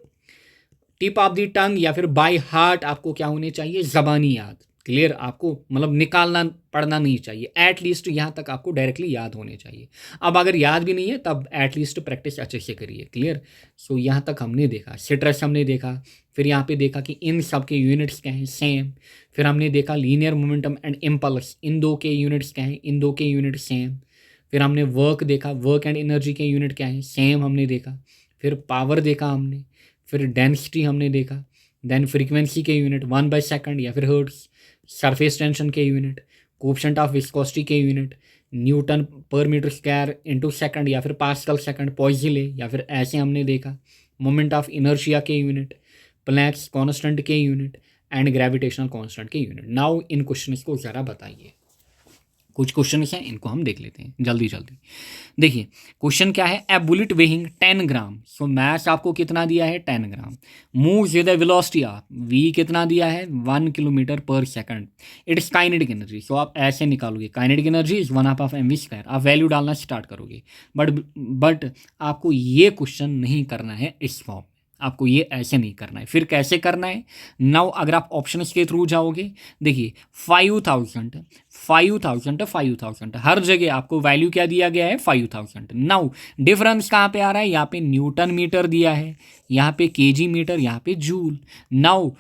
टिप ऑफ द टंग या फिर बाय हार्ट आपको क्या होने चाहिए, ज़बानी याद। क्लियर, आपको मतलब निकालना पढ़ना नहीं चाहिए, एट लीस्ट यहाँ तक आपको डायरेक्टली याद होने चाहिए। अब अगर याद भी नहीं है तब एट लीस्ट प्रैक्टिस अच्छे से करिए। क्लियर। सो यहाँ तक हमने देखा, सिट्रस हमने देखा, फिर यहाँ पे देखा कि इन सब के यूनिट्स क्या हैं, सेम। फिर हमने देखा लीनियर मोमेंटम एंड इम्पल्स, इन दो के यूनिट्स क्या हैं, इन दो के यूनिट सेम। फिर हमने वर्क देखा, वर्क एंड एनर्जी के यूनिट क्या हैं, सेम हमने देखा। फिर पावर देखा हमने, फिर डेंसिटी हमने देखा, देन फ्रीक्वेंसी के यूनिट 1/सेकंड या फिर हर्ट्स, सरफेस टेंशन के यूनिट, कोएफिशिएंट ऑफ विस्कोसिटी के unit Newton per metre square into second या फिर पास्कल सेकंड पॉइजले, या फिर ऐसे हमने देखा मोमेंट ऑफ इनर्शिया के यूनिट, प्लैंक्स कांस्टेंट के यूनिट एंड ग्रेविटेशनल कांस्टेंट के यूनिट। नाउ इन क्वेश्चंस को ज़रा बताइए। कुछ क्वेश्चन हैं, इनको हम देख लेते हैं जल्दी जल्दी। देखिए क्वेश्चन क्या है, a bullet weighing 10 gram, so mass आपको कितना दिया है 10 gram, moves with the velocity of V कितना दिया है 1 किलोमीटर पर second, it's kinetic energy, so आप ऐसे निकालोगे काइनेटिक एनर्जी इज 1/2 mv², आप वैल्यू डालना स्टार्ट करोगे। बट आपको ये क्वेश्चन नहीं करना है इस फॉर्म, आपको ये ऐसे नहीं करना है। फिर कैसे करना है, नाउ अगर आप ऑप्शन के थ्रू जाओगे, देखिए 5000 5000 हर जगह आपको वैल्यू क्या दिया गया है 5000। नाउ डिफरेंस कहाँ पे आ रहा है, यहाँ पे न्यूटन मीटर दिया है, यहाँ पे केजी मीटर, यहाँ पे जूल। नाउ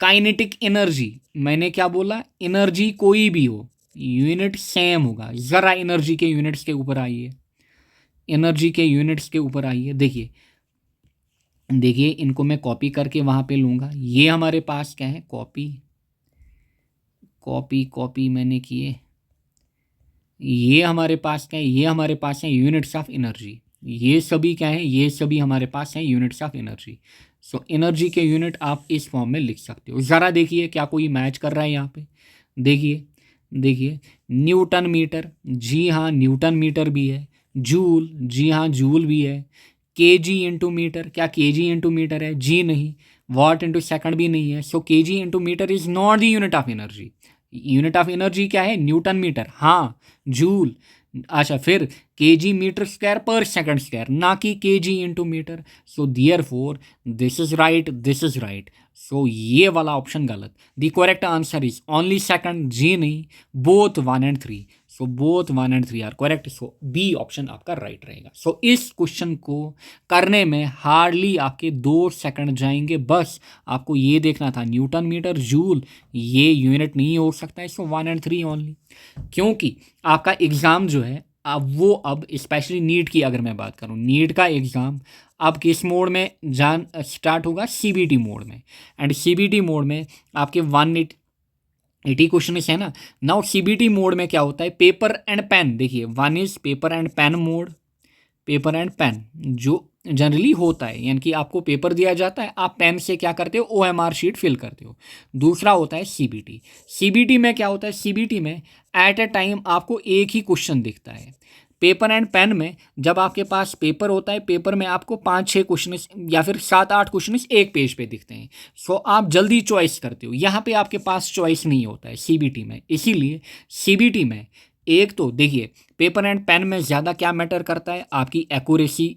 काइनेटिक एनर्जी, मैंने क्या बोला, एनर्जी कोई भी हो यूनिट सेम होगा। ज़रा एनर्जी के यूनिट्स के ऊपर आइए, एनर्जी के यूनिट्स के ऊपर आइए। देखिए इनको मैं कॉपी करके वहाँ पे लूँगा। ये हमारे पास क्या है, कॉपी मैंने किए। ये हमारे पास क्या है, ये हमारे पास है यूनिट्स ऑफ एनर्जी। ये सभी क्या है, ये सभी हमारे पास हैं units of energy. So energy के यूनिट आप इस फॉर्म में लिख सकते हो। ज़रा देखिए क्या कोई मैच कर रहा है यहाँ पे, देखिए न्यूटन मीटर, जी हाँ न्यूटन मीटर भी है, जूल, जी हाँ जूल भी है, केजी इंटू मीटर, क्या केजी इंटू मीटर है, जी नहीं, वॉट इंटू सेकंड भी नहीं है। So KG into metre is not the unit of energy. Unit of energy क्या है, न्यूटन मीटर, हाँ जूल। अच्छा फिर केजी मीटर स्क्वायर पर सेकंड स्क्वायर, ना कि KG into metre. So therefore this is right, this is right. So ये वाला ऑप्शन गलत। The correct answer is only second, जी नहीं, both 1 and 3। So both 1 and 3 are correct. So B option आपका right रहेगा। So इस question को करने में हार्डली आपके 2 सेकंड जाएंगे। बस आपको ये देखना था न्यूटन मीटर जूल ये यूनिट नहीं हो सकता है। सो 1 and 3 ओनली, क्योंकि आपका एग्ज़ाम जो है अब स्पेशली नीट की अगर मैं बात करूँ, नीट का एग्ज़ाम अब किस मोड में स्टार्ट होगा, सीबीटी मोड में। एंड सीबीटी मोड में आपके 180 क्वेश्चन है ना। नाउ सीबीटी मोड में क्या होता है, पेपर एंड पेन। देखिए 1 is paper and pen mode, paper and pen जो जनरली होता है, यानी कि आपको पेपर दिया जाता है, आप पेन से क्या करते हो, ओएमआर शीट फिल करते हो। दूसरा होता है सीबीटी। सीबीटी में क्या होता है, सीबीटी में एट ए टाइम आपको एक ही क्वेश्चन दिखता है। पेपर एंड पेन में जब आपके पास पेपर होता है, पेपर में आपको 5-6 क्वेश्चन या फिर 7-8 क्वेश्चन एक पेज पे दिखते हैं। सो आप जल्दी चॉइस करते हो, यहाँ पे आपके पास चॉइस नहीं होता है सीबीटी में। इसीलिए सीबीटी में एक तो देखिए पेपर एंड पेन में ज़्यादा क्या मैटर करता है, आपकी एक्यूरेसी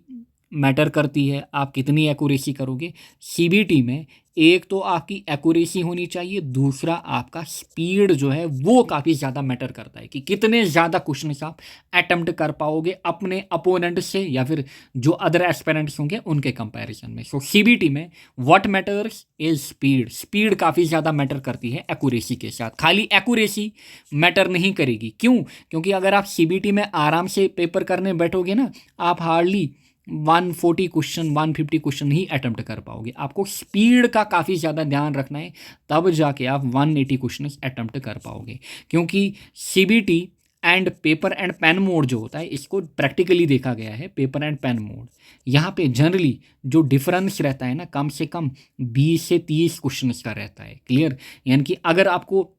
मैटर करती है, आप कितनी एक्यूरेसी करोगे। सीबीटी में एक तो आपकी एक्यूरेसी होनी चाहिए, दूसरा आपका स्पीड जो है वो काफ़ी ज़्यादा मैटर करता है कि कितने ज़्यादा क्वेश्चन आप अटेम्प्ट कर पाओगे अपने अपोनेंट से या फिर जो अदर एस्पिरेंट्स होंगे उनके कंपैरिजन में। सो सीबीटी में what matters is speed, speed काफ़ी ज़्यादा मैटर करती है एक्यूरेसी के साथ। खाली एक्यूरेसी मैटर नहीं करेगी, क्यों, क्योंकि अगर आप सीबीटी में आराम से पेपर करने बैठोगे ना, आप हार्डली 140 क्वेश्चन 150 क्वेश्चन ही अटेम्प्ट कर पाओगे। आपको स्पीड का काफ़ी ज़्यादा ध्यान रखना है, तब जाके आप 180 क्वेश्चन अटेम्प्ट कर पाओगे। क्योंकि CBT and paper and pen mode जो होता है, इसको प्रैक्टिकली देखा गया है। पेपर एंड पेन मोड यहाँ पे जनरली जो डिफरेंस रहता है ना, कम से कम 20 से 30 क्वेश्चन का रहता है। क्लियर, यानी कि अगर आपको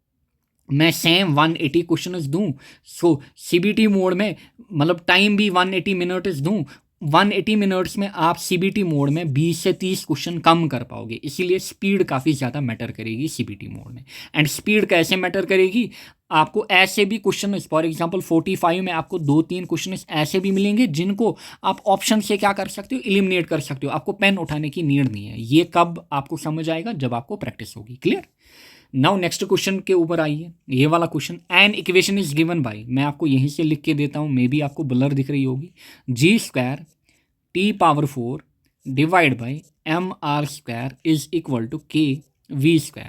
मैं सेम 180 क्वेश्चन दूँ, सो सीबीटी मोड में मतलब टाइम भी 180 मिनट्स दूँ, 180 मिनट्स में आप सीबीटी मोड में 20 से 30 क्वेश्चन कम कर पाओगे। इसीलिए स्पीड काफ़ी ज़्यादा मैटर करेगी सीबीटी मोड में। एंड स्पीड कैसे मैटर करेगी, आपको ऐसे भी क्वेश्चन, फॉर एग्जांपल 45 में आपको 2-3 क्वेश्चन ऐसे भी मिलेंगे जिनको आप ऑप्शन से क्या कर सकते हो, एलिमिनेट कर सकते हो। आपको पेन उठाने की नीड नहीं है। ये कब आपको समझ आएगा, जब आपको प्रैक्टिस होगी। क्लियर। नाउ नेक्स्ट क्वेश्चन के ऊपर आइए। ये वाला question, an equation is given by, मैं आपको यहीं से लिख के देता हूँ, मे बी आपको ब्लर दिख रही होगी, g² T⁴ divide by mr² is equal to kv²।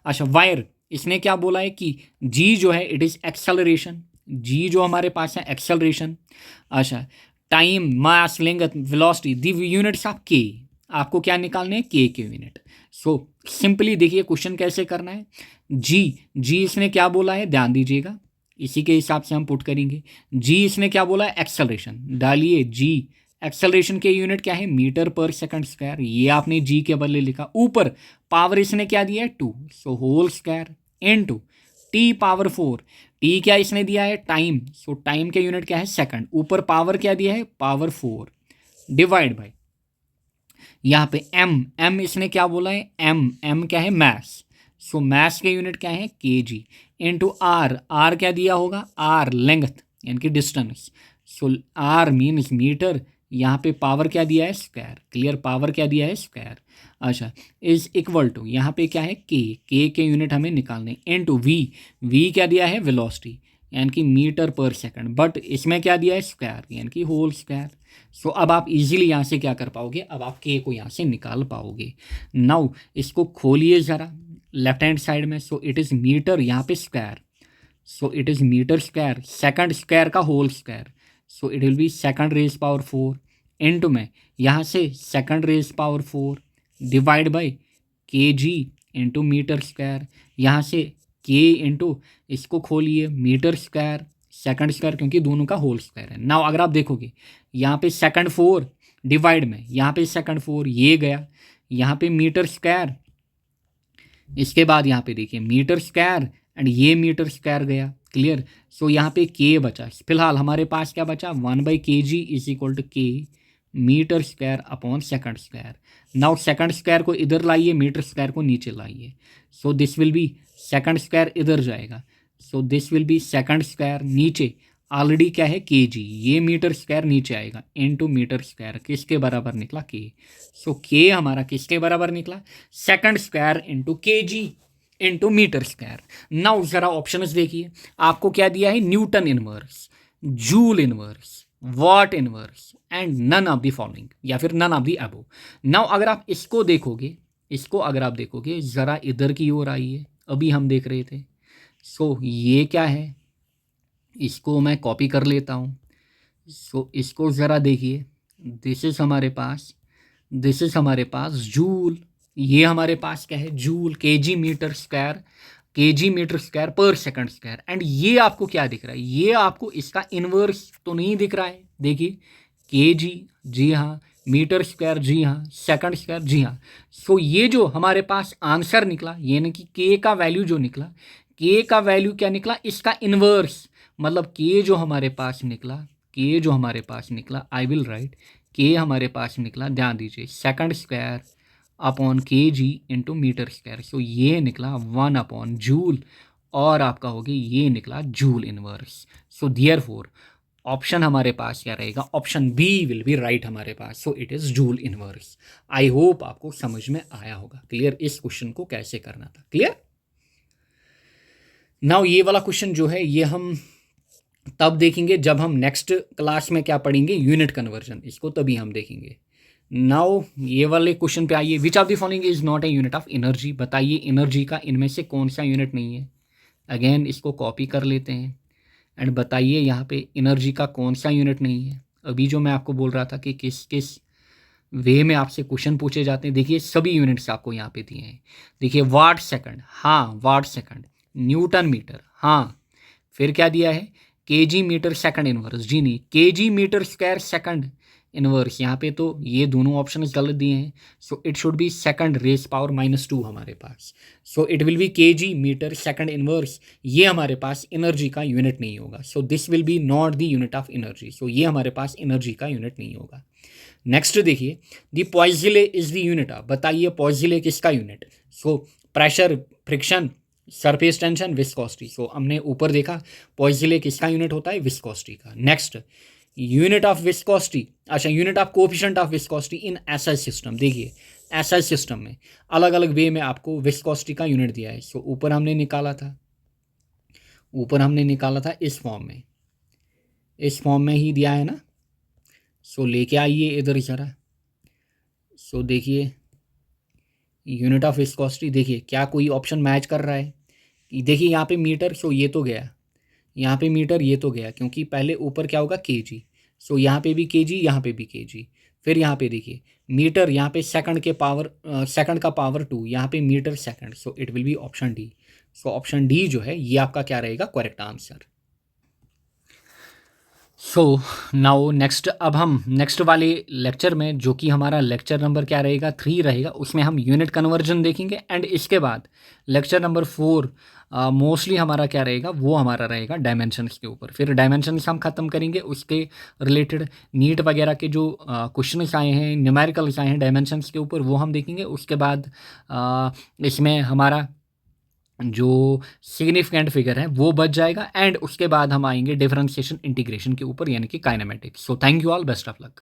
अच्छा वायर, इसने क्या बोला है कि g जो है इट इज़ एक्सेलरेशन, g जो हमारे पास है एक्सेलरेशन। अच्छा time, mass, length, velocity, the units of के। आपको क्या निकालने हैं? के यूनिट। सो सिंपली देखिए क्वेश्चन कैसे करना है। जी, जी इसने क्या बोला है, ध्यान दीजिएगा, इसी के हिसाब से हम पुट करेंगे। जी इसने क्या बोला है? एक्सेलरेशन। डालिए जी, एक्सेलरेशन के यूनिट क्या है? मीटर पर सेकंड स्क्वायर। ये आपने जी के बदले लिखा। ऊपर पावर इसने क्या दिया है? 2, so whole square into T power 4। T क्या इसने दिया है? टाइम, सो टाइम के यूनिट क्या है? सेकंड। ऊपर पावर क्या दिया है? पावर 4 डिवाइड बाई यहाँ पे एम, एम इसने क्या बोला है? एम, एम क्या है? मैस, सो मैस के यूनिट क्या है? के जी इंटू आर, आर क्या दिया होगा? आर लेंथ यानी कि distance, so R means metre. यहाँ पे पावर क्या दिया है? स्क्वायर। क्लियर, पावर क्या दिया है? स्क्वायर। अच्छा, इज इक्वल टू यहाँ पे क्या है? के यूनिट हमें निकालने इनटू वी, वी क्या दिया है? वेलोसिटी यानी कि मीटर पर सेकंड, बट इसमें क्या दिया है? स्क्वायर यानी कि होल स्क्वायर। सो अब आप इजीली यहाँ से क्या कर पाओगे? अब आप के को यहाँ से निकाल पाओगे। नाउ इसको खोलिए ज़रा लेफ्ट हैंड साइड में। सो इट इज़ मीटर, यहाँ पे square, so it is metre square, second square का whole square, so it will be second raise power 4 into में यहाँ से second raise power 4 divide by K G into metre square. यहाँ से के into इसको खोलिए मीटर स्क्वायर सेकंड स्क्वायर, क्योंकि दोनों का होल स्क्वायर है। नाउ अगर आप देखोगे यहाँ पे सेकंड 4 डिवाइड में यहाँ पे सेकंड 4 ये गया, यहाँ पे मीटर स्क्वायर, इसके बाद यहाँ पे देखिए मीटर स्क्वायर एंड ये मीटर स्क्वायर गया। क्लियर, सो यहाँ पे के बचा। फिलहाल हमारे पास क्या बचा? 1/kg is equal to K metre square upon second square. Now second square को इधर लाइए, मीटर स्क्वायर को नीचे लाइए, so this will be second square इधर जाएगा, so this will be second square नीचे ऑलरेडी क्या है? के जी, ये मीटर स्क्वायर नीचे आएगा इनटू मीटर स्क्वायर, किसके बराबर निकला? के। सो के हमारा किसके बराबर निकला? Second square into K G into metre square. Now जरा ऑप्शंस देखिए, आपको क्या दिया है? Newton inverse, joule inverse, watt inverse and none of the following, या फिर none of the above. Now अगर आप इसको देखोगे, इसको अगर आप देखोगे ज़रा इधर की ओर आइए, अभी हम देख रहे थे। सो ये क्या है? इसको मैं कॉपी कर लेता हूँ। सो इसको ज़रा देखिए, दिस इज़ हमारे पास, दिस इज़ हमारे पास जूल, ये हमारे पास क्या है? Joule, KG metre square, KG metre square पर सेकंड स्क्वायर। एंड ये आपको क्या दिख रहा है? ये आपको इसका इन्वर्स तो नहीं दिख रहा है। देखिए केजी, जी हाँ, मीटर स्क्वायर, जी हाँ, सेकंड स्क्वायर, जी हाँ। सो ये जो हमारे पास आंसर निकला, यानी कि के का वैल्यू जो निकला, के का वैल्यू क्या निकला? इसका इन्वर्स, मतलब के जो हमारे पास निकला, के जो हमारे पास निकला, आई विल राइट, के हमारे पास निकला, ध्यान दीजिए, second square upon K G into metre square. So ये निकला 1 अपॉन जूल, और आपका हो गया ये निकला joule inverse. So therefore option हमारे पास क्या रहेगा? Option B will be right हमारे पास। So it is joule inverse. I hope आपको समझ में आया होगा। क्लियर, इस क्वेश्चन को कैसे करना था। क्लियर। नाउ ये वाला क्वेश्चन जो है ये हम तब देखेंगे जब हम नेक्स्ट क्लास में क्या पढ़ेंगे? यूनिट कन्वर्जन, इसको तभी हम देखेंगे। नाउ ये वाले क्वेश्चन पे आइए। विच of the following is not a unit of energy? बताइए एनर्जी का इनमें से कौन सा यूनिट नहीं है? अगेन इसको कॉपी कर लेते हैं एंड बताइए यहाँ पे एनर्जी का कौन सा यूनिट नहीं है। अभी जो मैं आपको बोल रहा था कि किस किस वे में आपसे क्वेश्चन पूछे जाते हैं, देखिए सभी यूनिट्स आपको यहाँ पे दिए हैं। देखिए वाट सेकंड, हाँ वाट सेकंड, न्यूटन मीटर, हाँ, फिर क्या दिया है? केजी मीटर सेकंड इनवर्स, जी नहीं, KG metre square second inverse. यहाँ पे तो ये दोनों ऑप्शन गलत दिए हैं, so it should be second raise power -2 हमारे पास। So it will be KG metre second inverse. ये हमारे पास एनर्जी का यूनिट नहीं होगा, so this will be not the unit of energy. So ये हमारे पास एनर्जी का यूनिट नहीं होगा। नेक्स्ट देखिए, the poiseuille is the unit of, बताइए पॉइजले किसका unit? So pressure, friction, surface tension, viscosity. So हमने ऊपर देखा पॉइजले किसका यूनिट होता है? विस्कोसिटी का। नेक्स्ट यूनिट ऑफ विस्कोसिटी, अच्छा unit of coefficient of viscosity in SI system. देखिए एसआई सिस्टम में अलग अलग वे में आपको विस्कोसिटी का यूनिट दिया है। सो ऊपर हमने निकाला था, ऊपर हमने निकाला था इस फॉर्म में, इस फॉर्म में ही दिया है ना। सो लेके आइए इधर ज़रा। सो देखिए यूनिट ऑफ विस्कोसिटी, देखिए क्या कोई ऑप्शन मैच कर रहा है? देखिए यहाँ पे मीटर, सो ये तो गया, यहाँ पे मीटर ये तो गया, क्योंकि पहले ऊपर क्या होगा? केजी, सो यहाँ पे भी केजी, यहाँ पे भी केजी। फिर यहाँ पे देखिए मीटर, यहाँ पे सेकंड के पावर, सेकंड का पावर 2, यहाँ पे metre second, so it will be option D. So option D जो है ये आपका क्या रहेगा, correct answer. So now next, अब हम नेक्स्ट वाले लेक्चर में, जो कि हमारा लेक्चर नंबर क्या रहेगा, 3 रहेगा, उसमें हम यूनिट कन्वर्जन देखेंगे। एंड इसके बाद लेक्चर नंबर 4 मोस्टली हमारा क्या रहेगा, वो हमारा रहेगा डायमेंशंस के ऊपर। फिर डायमेंशंस हम ख़त्म करेंगे, उसके रिलेटेड नीट वगैरह के जो क्वेश्चंस आए हैं, न्यूमेरिकल्स आए हैं डायमेंशंस के ऊपर, वो हम देखेंगे। उसके बाद इसमें हमारा जो सिग्निफिकेंट फिगर है वो बच जाएगा। एंड उसके बाद हम आएंगे डिफरेंशिएशन इंटीग्रेशन के ऊपर, यानी कि kinematics. So thank you all, best of luck.